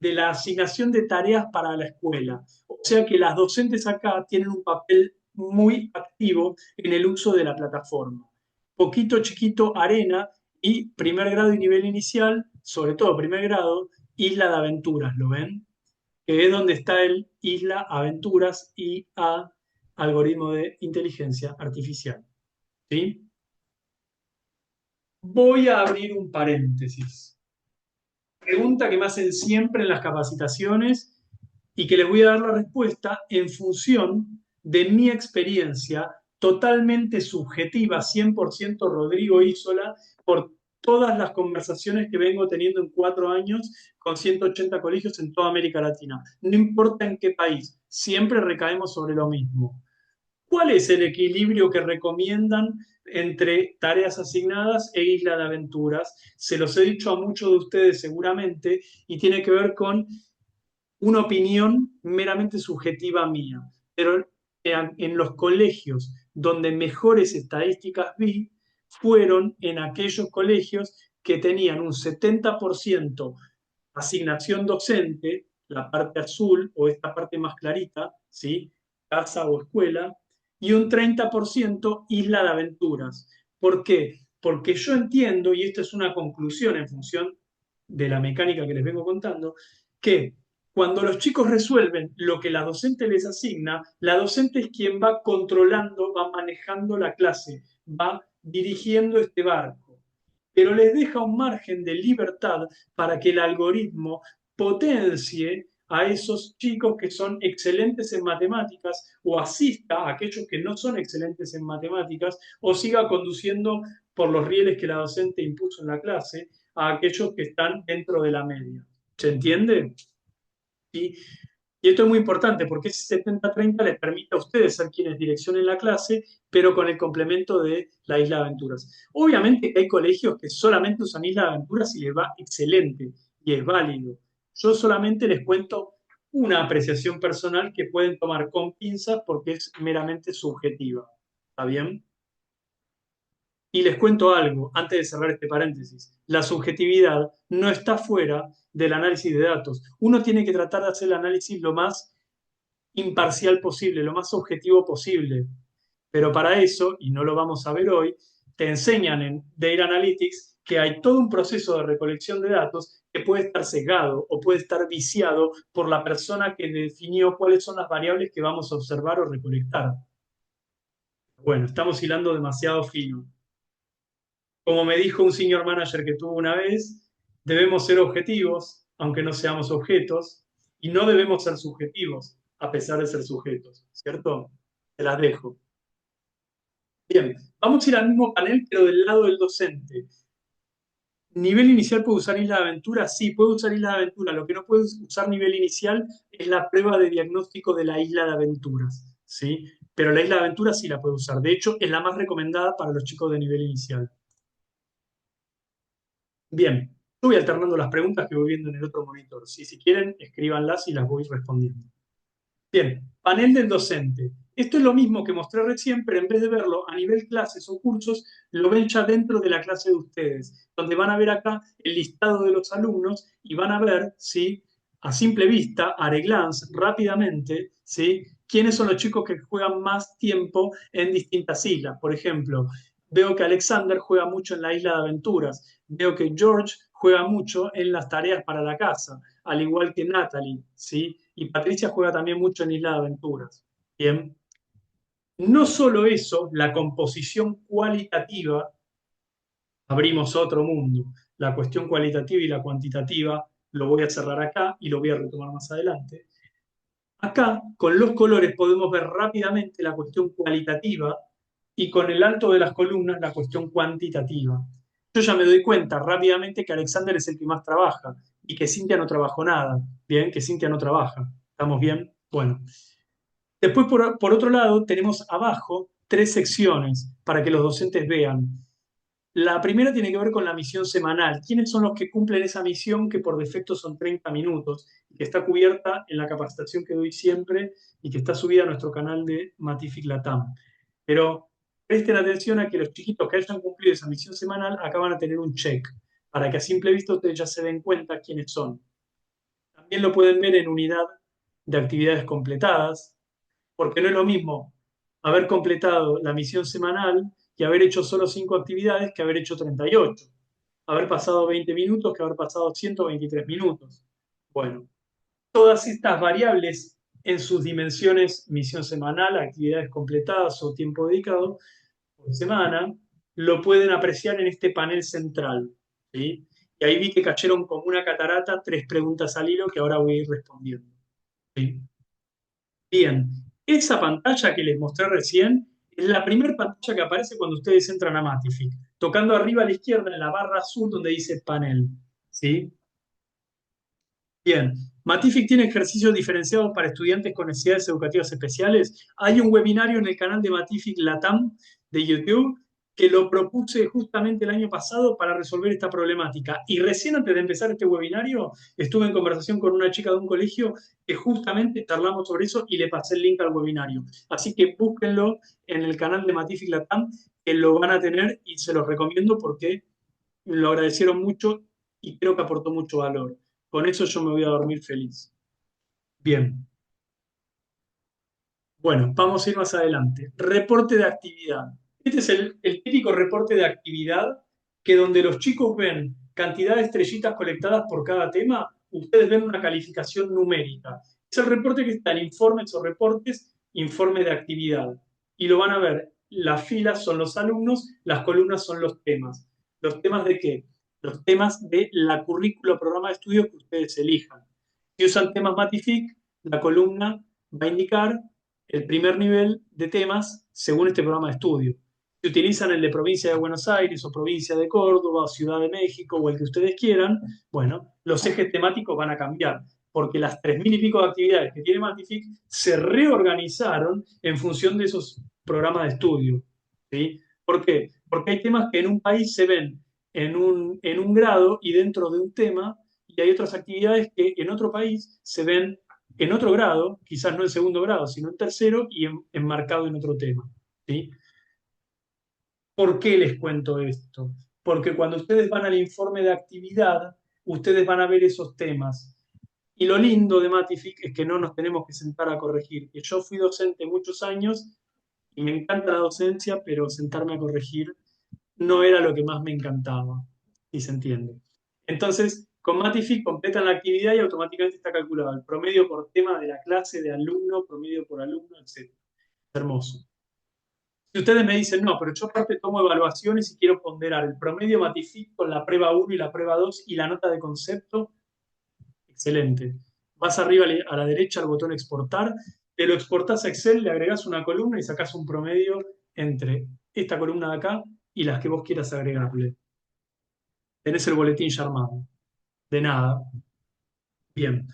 de la asignación de tareas para la escuela. O sea que las docentes acá tienen un papel muy activo en el uso de la plataforma. Poquito chiquito arena y primer grado y nivel inicial, sobre todo primer grado, Isla de Aventuras, ¿lo ven? Que es donde está el Isla Aventuras y a algoritmo de inteligencia artificial. ¿Sí? Voy a abrir un paréntesis. Pregunta que me hacen siempre en las capacitaciones y que les voy a dar la respuesta en función de mi experiencia totalmente subjetiva, 100% Rodrigo Isola, por todas las conversaciones que vengo teniendo en 4 años con 180 colegios en toda América Latina. No importa en qué país, siempre recaemos sobre lo mismo. ¿Cuál es el equilibrio que recomiendan entre tareas asignadas e isla de aventuras? Se los he dicho a muchos de ustedes seguramente y tiene que ver con una opinión meramente subjetiva mía, pero en los colegios donde mejores estadísticas vi fueron en aquellos colegios que tenían un 70% asignación docente, la parte azul o esta parte más clarita, ¿sí? Casa o escuela, y un 30% isla de aventuras. ¿Por qué? Porque yo entiendo, y esta es una conclusión en función de la mecánica que les vengo contando, que cuando los chicos resuelven lo que la docente les asigna, la docente es quien va controlando, va manejando la clase, va dirigiendo este barco, pero les deja un margen de libertad para que el algoritmo potencie a esos chicos que son excelentes en matemáticas o asista a aquellos que no son excelentes en matemáticas o siga conduciendo por los rieles que la docente impuso en la clase a aquellos que están dentro de la media. ¿Se entiende? ¿Sí? Y esto es muy importante porque ese 70-30 les permite a ustedes ser quienes direccionen la clase, pero con el complemento de la Isla de Aventuras. Obviamente que hay colegios que solamente usan Isla de Aventuras y les va excelente y es válido. Yo solamente les cuento una apreciación personal que pueden tomar con pinzas porque es meramente subjetiva. ¿Está bien? Y les cuento algo, antes de cerrar este paréntesis. La subjetividad no está fuera del análisis de datos. Uno tiene que tratar de hacer el análisis lo más imparcial posible, lo más objetivo posible. Pero para eso, y no lo vamos a ver hoy, te enseñan en Data Analytics que hay todo un proceso de recolección de datos que puede estar sesgado o puede estar viciado por la persona que definió cuáles son las variables que vamos a observar o recolectar. Bueno, estamos hilando demasiado fino. Como me dijo un senior manager que tuvo una vez, debemos ser objetivos, aunque no seamos objetos, y no debemos ser subjetivos, a pesar de ser sujetos, ¿cierto? Te las dejo. Bien, vamos a ir al mismo panel, pero del lado del docente. ¿Nivel inicial puede usar Isla de Aventura? Sí, puede usar Isla de Aventura. Lo que no puede usar nivel inicial es la prueba de diagnóstico de la Isla de Aventuras, ¿sí? Pero la Isla de Aventura sí la puede usar. De hecho, es la más recomendada para los chicos de nivel inicial. Bien, yo voy alternando las preguntas que voy viendo en el otro monitor. Si quieren, escríbanlas y las voy respondiendo. Bien, panel del docente. Esto es lo mismo que mostré recién, pero en vez de verlo a nivel clases o cursos, lo ven ya dentro de la clase de ustedes, donde van a ver acá el listado de los alumnos y van a ver, ¿sí? A simple vista, a glance, rápidamente, ¿sí? Quiénes son los chicos que juegan más tiempo en distintas islas. Por ejemplo, veo que Alexander juega mucho en la isla de aventuras, veo que George juega mucho en las tareas para la casa, al igual que Natalie, ¿sí? Y Patricia juega también mucho en Isla de Aventuras. Bien. No solo eso, la composición cualitativa, abrimos otro mundo. La cuestión cualitativa y la cuantitativa lo voy a cerrar acá y lo voy a retomar más adelante. Acá, con los colores, podemos ver rápidamente la cuestión cualitativa y con el alto de las columnas la cuestión cuantitativa. Yo ya me doy cuenta rápidamente que Alexander es el que más trabaja y que Cintia no trabajó nada. Bien, que Cintia no trabaja. ¿Estamos bien? Bueno. Después, por otro lado, tenemos abajo tres secciones para que los docentes vean. La primera tiene que ver con la misión semanal. ¿Quiénes son los que cumplen esa misión que por defecto son 30 minutos y que está cubierta en la capacitación que doy siempre y que está subida a nuestro canal de Matific Latam? Pero presten atención a que los chiquitos que hayan cumplido esa misión semanal acá van a tener un check para que a simple vista ustedes ya se den cuenta quiénes son. También lo pueden ver en unidad de actividades completadas, porque no es lo mismo haber completado la misión semanal que haber hecho solo 5 actividades que haber hecho 38. Haber pasado 20 minutos que haber pasado 123 minutos. Bueno, todas estas variables en sus dimensiones, misión semanal, actividades completadas o tiempo dedicado por semana, lo pueden apreciar en este panel central, ¿sí? Y ahí vi que cayeron como una catarata 3 preguntas al hilo que ahora voy a ir respondiendo, ¿sí? Bien, esa pantalla que les mostré recién es la primera pantalla que aparece cuando ustedes entran a Matific, tocando arriba a la izquierda en la barra azul donde dice panel, ¿sí? Bien, Matific tiene ejercicios diferenciados para estudiantes con necesidades educativas especiales. Hay un webinario en el canal de Matific Latam de YouTube que lo propuse justamente el año pasado para resolver esta problemática. Y recién antes de empezar este webinario, estuve en conversación con una chica de un colegio que justamente charlamos sobre eso y le pasé el link al webinario. Así que búsquenlo en el canal de Matific Latam, que lo van a tener y se los recomiendo porque lo agradecieron mucho y creo que aportó mucho valor. Con eso yo me voy a dormir feliz. Bien, bueno, vamos a ir más adelante. Reporte de actividad. Este es el típico reporte de actividad que donde los chicos ven cantidad de estrellitas colectadas por cada tema, ustedes ven una calificación numérica. Es el reporte que está en informes o reportes, informe de actividad. Y lo van a ver, las filas son los alumnos, las columnas son los temas. ¿Los temas de qué? Los temas de la currícula o programa de estudios que ustedes elijan. Si usan temas Matific, la columna va a indicar el primer nivel de temas según este programa de estudio. Si utilizan el de provincia de Buenos Aires o provincia de Córdoba o Ciudad de México o el que ustedes quieran, bueno, los ejes temáticos van a cambiar, porque las 3.000 y pico de actividades que tiene Matific se reorganizaron en función de esos programas de estudio. ¿Sí? ¿Por qué? Porque hay temas que en un país se ven en un grado y dentro de un tema, y hay otras actividades que en otro país se ven en otro grado, quizás no en segundo grado, sino en tercero y enmarcado en otro tema. ¿Sí? ¿Por qué les cuento esto? Porque cuando ustedes van al informe de actividad, ustedes van a ver esos temas. Y lo lindo de Matific es que no nos tenemos que sentar a corregir. Que yo fui docente muchos años y me encanta la docencia, pero sentarme a corregir no era lo que más me encantaba, si se entiende. Entonces, con Matific completan la actividad y automáticamente está calculado el promedio por tema de la clase, de alumno, promedio por alumno, etc. Hermoso. Si ustedes me dicen, no, pero yo aparte tomo evaluaciones y quiero ponderar el promedio Matific con la prueba 1 y la prueba 2 y la nota de concepto, excelente. Vas arriba a la derecha al botón exportar, te lo exportás a Excel, le agregás una columna y sacás un promedio entre esta columna de acá y las que vos quieras agregarle. Tenés el boletín ya armado. De nada. Bien.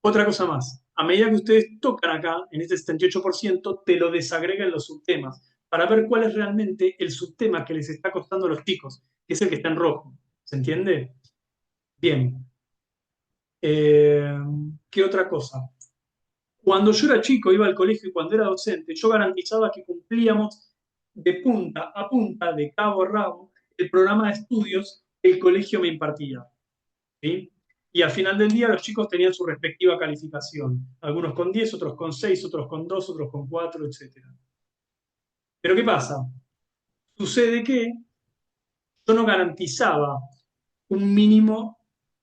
Otra cosa más. A medida que ustedes tocan acá, en este 78%, te lo desagrega en los subtemas para ver cuál es realmente el subtema que les está costando a los chicos, que es el que está en rojo. ¿Se entiende? Bien. Eh, ¿Qué otra cosa? Cuando yo era chico, iba al colegio y cuando era docente, yo garantizaba que cumplíamos de punta a punta, de cabo a rabo, el programa de estudios que el colegio me impartía. ¿Sí? Y al final del día los chicos tenían su respectiva calificación. Algunos con 10, otros con 6, otros con 2, otros con 4, etc. Pero ¿qué pasa? Sucede que yo no garantizaba un mínimo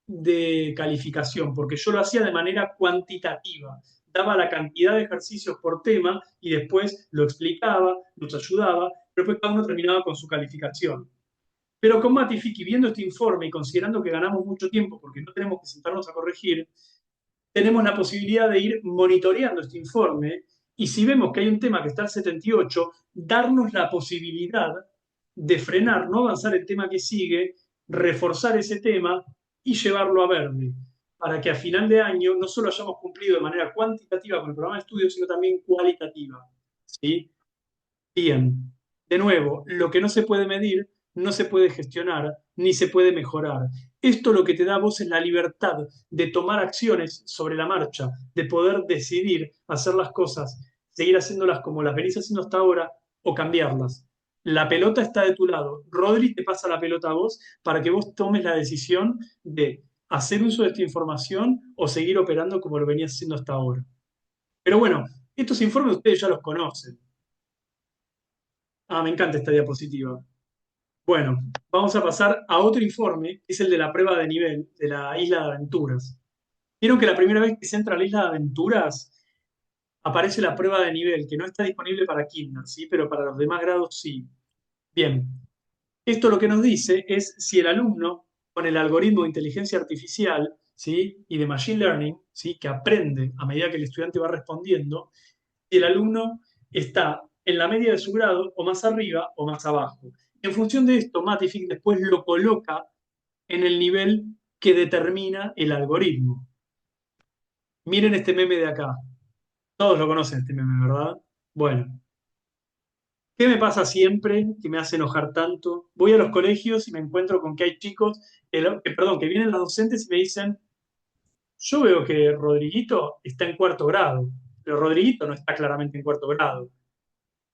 de calificación, porque yo lo hacía de manera cuantitativa. Daba la cantidad de ejercicios por tema y después lo explicaba, los ayudaba, pero después cada uno terminaba con su calificación. Pero con Matific, viendo este informe y considerando que ganamos mucho tiempo porque no tenemos que sentarnos a corregir, tenemos la posibilidad de ir monitoreando este informe y si vemos que hay un tema que está al 78, darnos la posibilidad de frenar, no avanzar el tema que sigue, reforzar ese tema y llevarlo a verde, para que a final de año no solo hayamos cumplido de manera cuantitativa con el programa de estudio, sino también cualitativa. ¿Sí? Bien, de nuevo, lo que no se puede medir, no se puede gestionar, ni se puede mejorar. Esto lo que te da a vos es la libertad de tomar acciones sobre la marcha, de poder decidir hacer las cosas, seguir haciéndolas como las venís haciendo hasta ahora o cambiarlas. La pelota está de tu lado. Rodri te pasa la pelota a vos para que vos tomes la decisión de hacer uso de esta información o seguir operando como lo venías haciendo hasta ahora. Pero bueno, estos informes ustedes ya los conocen. Ah, me encanta esta diapositiva. Bueno, vamos a pasar a otro informe, que es el de la prueba de nivel de la Isla de Aventuras. Vieron que la primera vez que se entra a la Isla de Aventuras aparece la prueba de nivel, que no está disponible para Kinder, ¿sí? Pero para los demás grados sí. Bien, esto lo que nos dice es si el alumno, con el algoritmo de inteligencia artificial, ¿sí? Y de machine learning, ¿sí? Que aprende a medida que el estudiante va respondiendo, si el alumno está en la media de su grado o más arriba o más abajo. En función de esto, Matific después lo coloca en el nivel que determina el algoritmo. Miren este meme de acá. Todos lo conocen este meme, ¿verdad? Bueno, ¿qué me pasa siempre que me hace enojar tanto? Voy a los colegios y me encuentro con que hay chicos, que vienen los docentes y me dicen, yo veo que Rodriguito está en cuarto grado, pero Rodriguito no está claramente en cuarto grado.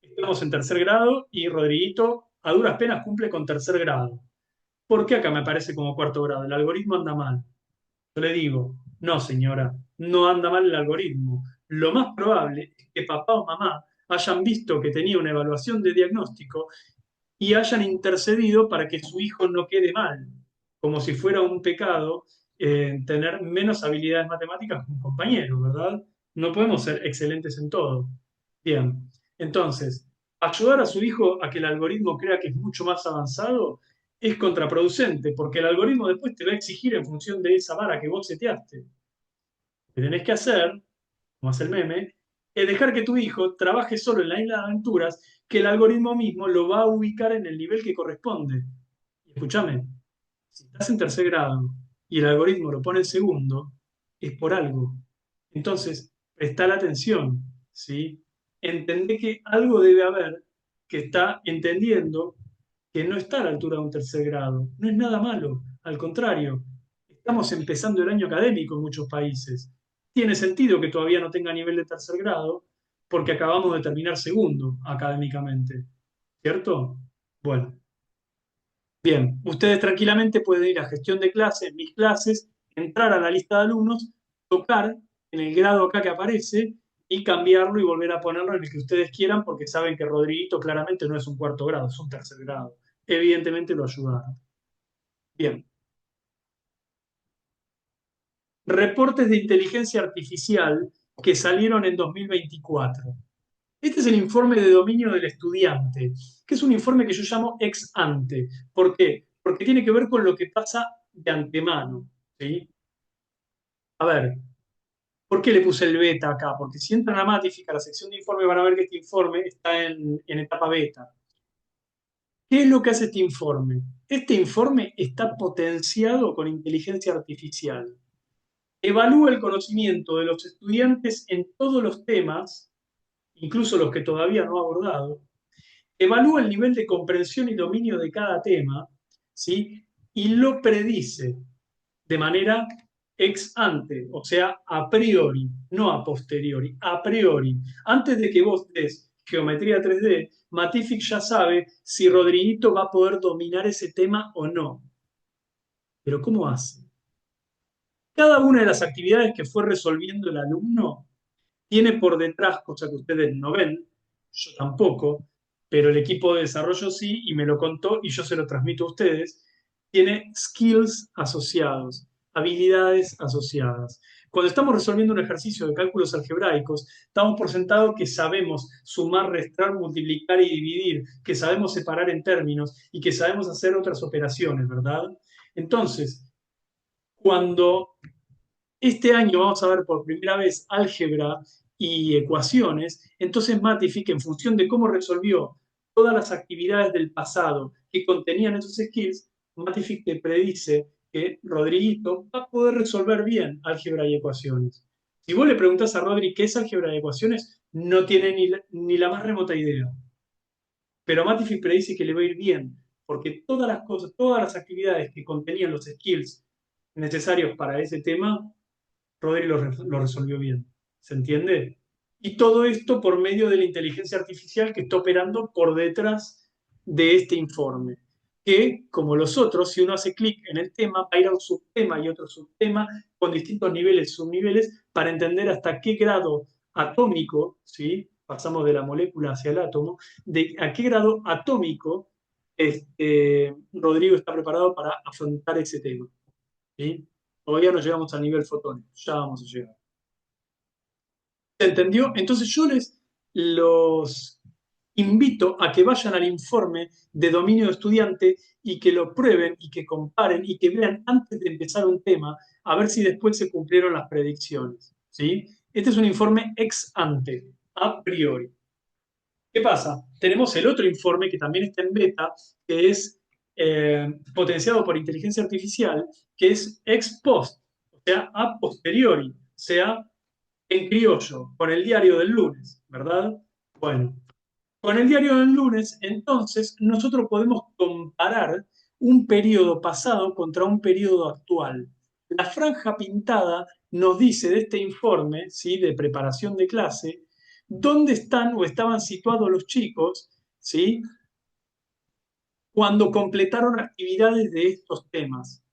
Estamos en tercer grado y Rodriguito a duras penas cumple con tercer grado. ¿Por qué acá me aparece como cuarto grado? El algoritmo anda mal. Yo le digo, no señora, no anda mal el algoritmo. Lo más probable es que papá o mamá hayan visto que tenía una evaluación de diagnóstico y hayan intercedido para que su hijo no quede mal, como si fuera un pecado tener menos habilidades matemáticas que un compañero, ¿verdad? No podemos ser excelentes en todo. Bien, entonces, ayudar a su hijo a que el algoritmo crea que es mucho más avanzado es contraproducente, porque el algoritmo después te va a exigir en función de esa vara que vos seteaste. Lo que tenés que hacer, como hace el meme, es dejar que tu hijo trabaje solo en la isla de aventuras, que el algoritmo mismo lo va a ubicar en el nivel que corresponde. Y escúchame, si estás en tercer grado y el algoritmo lo pone en segundo, es por algo. Entonces, presta la atención, ¿sí? Entendé que algo debe haber que está entendiendo que no está a la altura de un tercer grado. No es nada malo, al contrario, estamos empezando el año académico en muchos países. Tiene sentido que todavía no tenga nivel de tercer grado porque acabamos de terminar segundo académicamente, ¿cierto? Bueno. Bien, ustedes tranquilamente pueden ir a gestión de clases, mis clases, entrar a la lista de alumnos, tocar en el grado acá que aparece y cambiarlo y volver a ponerlo en el que ustedes quieran porque saben que Rodriguito claramente no es un cuarto grado, es un tercer grado. evidentemente lo ayudaron. Bien. Reportes de inteligencia artificial que salieron en 2024. Este es el informe de dominio del estudiante, que es un informe que yo llamo ex ante. ¿Por qué? Porque tiene que ver con lo que pasa de antemano. ¿Sí? A ver, ¿por qué le puse el beta acá? Porque si entran a Matific, a la sección de informe, van a ver que este informe está en etapa beta. ¿Qué es lo que hace este informe? Este informe está potenciado con inteligencia artificial. Evalúa el conocimiento de los estudiantes en todos los temas, incluso los que todavía no ha abordado, evalúa el nivel de comprensión y dominio de cada tema, ¿sí? Y lo predice de manera ex ante, o sea, a priori, no a posteriori, a priori. Antes de que vos des geometría 3D, Matific ya sabe si Rodriguito va a poder dominar ese tema o no. Pero ¿cómo hace? Cada una de las actividades que fue resolviendo el alumno tiene por detrás, cosa que ustedes no ven, yo tampoco, pero el equipo de desarrollo sí, y me lo contó y yo se lo transmito a ustedes, tiene skills asociados, habilidades asociadas. Cuando estamos resolviendo un ejercicio de cálculos algebraicos, estamos por sentado que sabemos sumar, restar, multiplicar y dividir, que sabemos separar en términos y que sabemos hacer otras operaciones, ¿verdad? Entonces, cuando este año vamos a ver por primera vez álgebra y ecuaciones, entonces Matific, en función de cómo resolvió todas las actividades del pasado que contenían esos skills, Matific te predice que Rodriguito va a poder resolver bien álgebra y ecuaciones. Si vos le preguntás a Rodri qué es álgebra y ecuaciones, no tiene ni la más remota idea. Pero Matific predice que le va a ir bien, porque todas las cosas, todas las actividades que contenían los skills necesarios para ese tema, Rodri lo resolvió bien. ¿Se entiende? Y todo esto por medio de la inteligencia artificial que está operando por detrás de este informe. Que, como los otros, si uno hace clic en el tema, va a ir a un subtema y otro subtema con distintos niveles, subniveles, para entender hasta qué grado atómico, ¿sí? Pasamos de la molécula hacia el átomo, de a qué grado atómico Rodrigo está preparado para afrontar ese tema. ¿Sí? Todavía no llegamos al nivel fotónico, ya vamos a llegar. ¿Se entendió? Entonces yo los invito a que vayan al informe de dominio de estudiante y que lo prueben y que comparen y que vean antes de empezar un tema a ver si después se cumplieron las predicciones. ¿Sí? Este es un informe ex ante, a priori. ¿Qué pasa? Tenemos el otro informe que también está en beta, que es potenciado por inteligencia artificial, que es ex post, o sea, a posteriori, o sea, en criollo, con el diario del lunes, ¿verdad? Bueno, con el diario del lunes, entonces, nosotros podemos comparar un periodo pasado contra un periodo actual. La franja pintada nos dice de este informe, ¿sí? De preparación de clase, dónde están o estaban situados los chicos, ¿sí? Cuando completaron actividades de estos temas.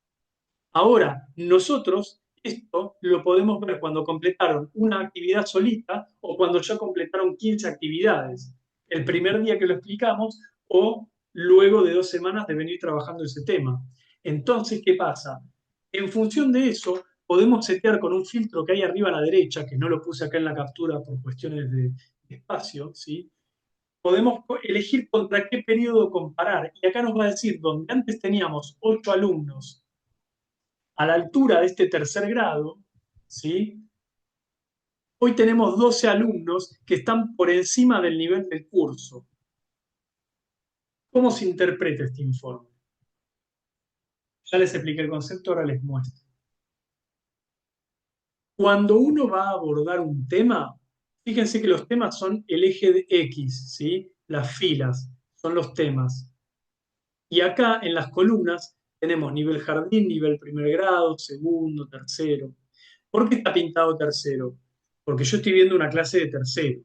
Ahora, nosotros esto lo podemos ver cuando completaron una actividad solita o cuando ya completaron 15 actividades. El primer día que lo explicamos o luego de 2 semanas de venir trabajando ese tema. Entonces, ¿qué pasa? En función de eso, podemos setear con un filtro que hay arriba a la derecha, que no lo puse acá en la captura por cuestiones de espacio, ¿sí? Podemos elegir contra qué periodo comparar. Y acá nos va a decir, donde antes teníamos 8 alumnos a la altura de este tercer grado, ¿sí? Hoy tenemos 12 alumnos que están por encima del nivel del curso. ¿Cómo se interpreta este informe? Ya les expliqué el concepto, ahora les muestro. Cuando uno va a abordar un tema, fíjense que los temas son el eje de X, ¿sí? Las filas son los temas. Y acá en las columnas tenemos nivel jardín, nivel primer grado, segundo, tercero. ¿Por qué está pintado tercero? Porque yo estoy viendo una clase de tercero.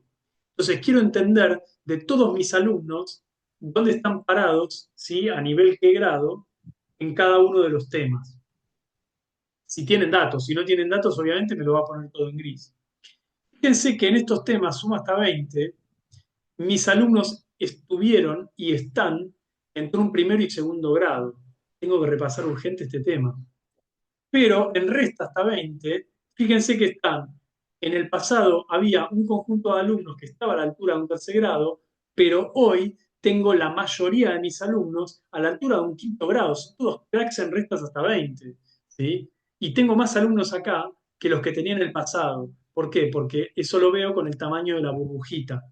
Entonces quiero entender de todos mis alumnos dónde están parados, ¿sí? A nivel qué grado en cada uno de los temas. Si tienen datos, si no tienen datos, obviamente me lo va a poner todo en gris. Fíjense que en estos temas, suma hasta 20, mis alumnos estuvieron y están entró un primero y segundo grado. Tengo que repasar urgente este tema. Pero en Resta hasta 20, fíjense que están, en el pasado había un conjunto de alumnos que estaba a la altura de un tercer grado, pero hoy tengo la mayoría de mis alumnos a la altura de un quinto grado, son todos cracks en Restas hasta 20, ¿sí? Y tengo más alumnos acá que los que tenía en el pasado. ¿Por qué? Porque eso lo veo con el tamaño de la burbujita,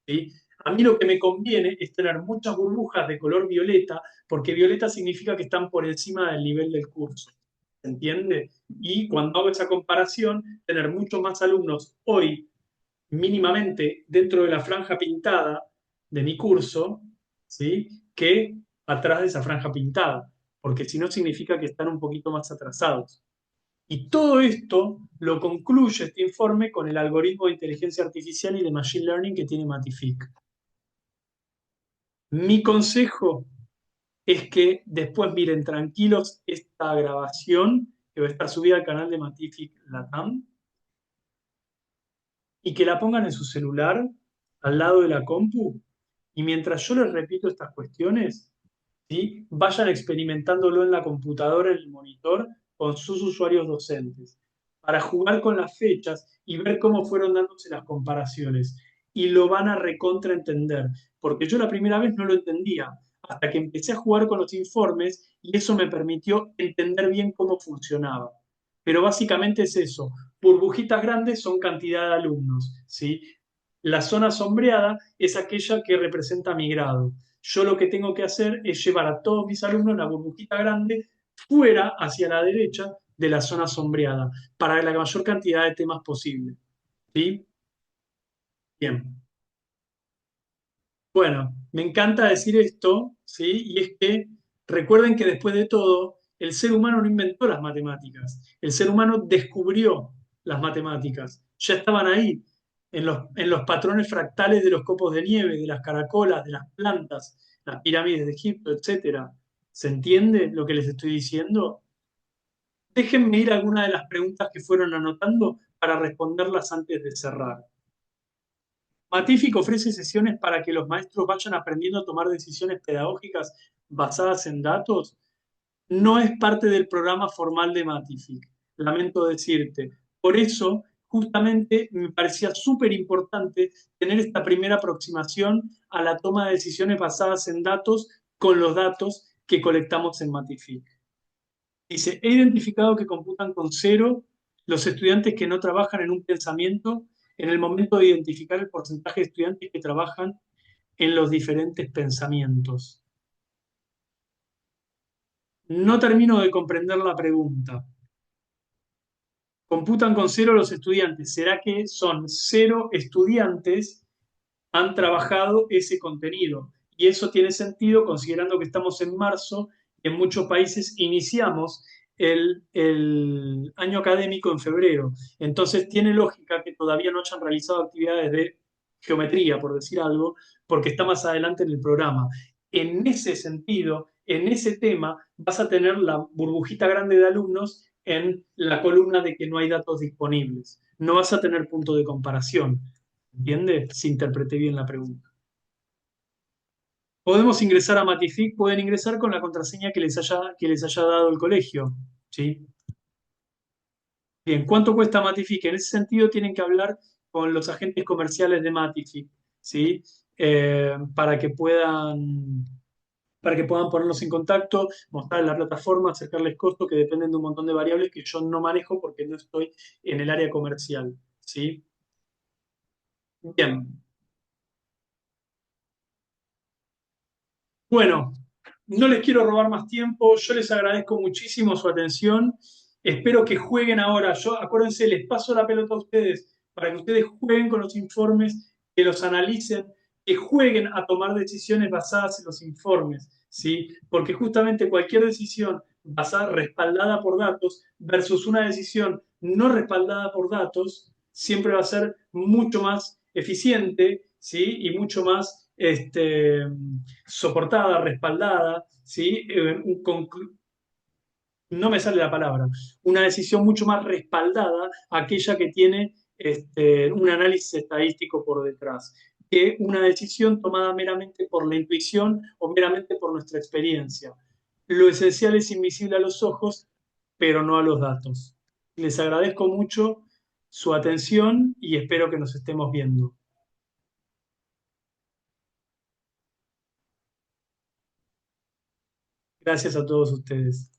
¿sí? A mí lo que me conviene es tener muchas burbujas de color violeta, porque violeta significa que están por encima del nivel del curso. ¿Se entiende? Y cuando hago esa comparación, tener muchos más alumnos hoy, mínimamente dentro de la franja pintada de mi curso, ¿sí? Que atrás de esa franja pintada, porque si no significa que están un poquito más atrasados. Y todo esto lo concluye este informe con el algoritmo de inteligencia artificial y de machine learning que tiene Matific. Mi consejo es que después miren tranquilos esta grabación que va a estar subida al canal de Matific Latam y que la pongan en su celular al lado de la compu y mientras yo les repito estas cuestiones, ¿sí? Vayan experimentándolo en la computadora, en el monitor, con sus usuarios docentes, para jugar con las fechas y ver cómo fueron dándose las comparaciones. Y lo van a recontraentender, porque yo la primera vez no lo entendía, hasta que empecé a jugar con los informes y eso me permitió entender bien cómo funcionaba. Pero básicamente es eso. Burbujitas grandes son cantidad de alumnos, ¿sí? La zona sombreada es aquella que representa mi grado. Yo lo que tengo que hacer es llevar a todos mis alumnos la burbujita grande fuera, hacia la derecha de la zona sombreada, para la mayor cantidad de temas posible. ¿Sí? Bien. Bueno, me encanta decir esto, ¿sí? Y es que recuerden que después de todo, el ser humano no inventó las matemáticas. El ser humano descubrió las matemáticas. Ya estaban ahí, en los patrones fractales de los copos de nieve, de las caracolas, de las plantas, las pirámides de Egipto, etcétera. ¿Se entiende lo que les estoy diciendo? Déjenme ir a algunas de las preguntas que fueron anotando para responderlas antes de cerrar. Matific ofrece sesiones para que los maestros vayan aprendiendo a tomar decisiones pedagógicas basadas en datos. No es parte del programa formal de Matific, lamento decirte. Por eso, justamente, me parecía súper importante tener esta primera aproximación a la toma de decisiones basadas en datos con los datos que colectamos en Matific. Dice, he identificado que computan con cero los estudiantes que no trabajan en un pensamiento en el momento de identificar el porcentaje de estudiantes que trabajan en los diferentes pensamientos. No termino de comprender la pregunta. Computan con cero los estudiantes. ¿Será que son cero estudiantes han trabajado ese contenido? Y eso tiene sentido considerando que estamos en marzo y en muchos países iniciamos el año académico en febrero. Entonces tiene lógica que todavía no hayan realizado actividades de geometría, por decir algo, porque está más adelante en el programa. En ese sentido, en ese tema, vas a tener la burbujita grande de alumnos en la columna de que no hay datos disponibles. No vas a tener punto de comparación. ¿Entiende? Si interpreté bien la pregunta. Podemos ingresar a Matific, pueden ingresar con la contraseña que les haya dado el colegio. ¿Sí? Bien, ¿cuánto cuesta Matific? En ese sentido tienen que hablar con los agentes comerciales de Matific, ¿sí? Para que puedan ponerlos en contacto, mostrarles la plataforma, acercarles costos que dependen de un montón de variables que yo no manejo porque no estoy en el área comercial, ¿sí? Bien, bueno, no les quiero robar más tiempo, yo les agradezco muchísimo su atención, espero que jueguen ahora, yo acuérdense, les paso la pelota a ustedes para que ustedes jueguen con los informes, que los analicen, que jueguen a tomar decisiones basadas en los informes, ¿sí? Porque justamente cualquier decisión basada, respaldada por datos versus una decisión no respaldada por datos, siempre va a ser mucho más eficiente, ¿sí? Y mucho más soportada, respaldada, ¿sí? No me sale la palabra, una decisión mucho más respaldada, aquella que tiene un análisis estadístico por detrás. que una decisión tomada meramente por la intuición o meramente por nuestra experiencia. Lo esencial es invisible a los ojos, pero no a los datos. Les agradezco mucho su atención y espero que nos estemos viendo. Gracias a todos ustedes.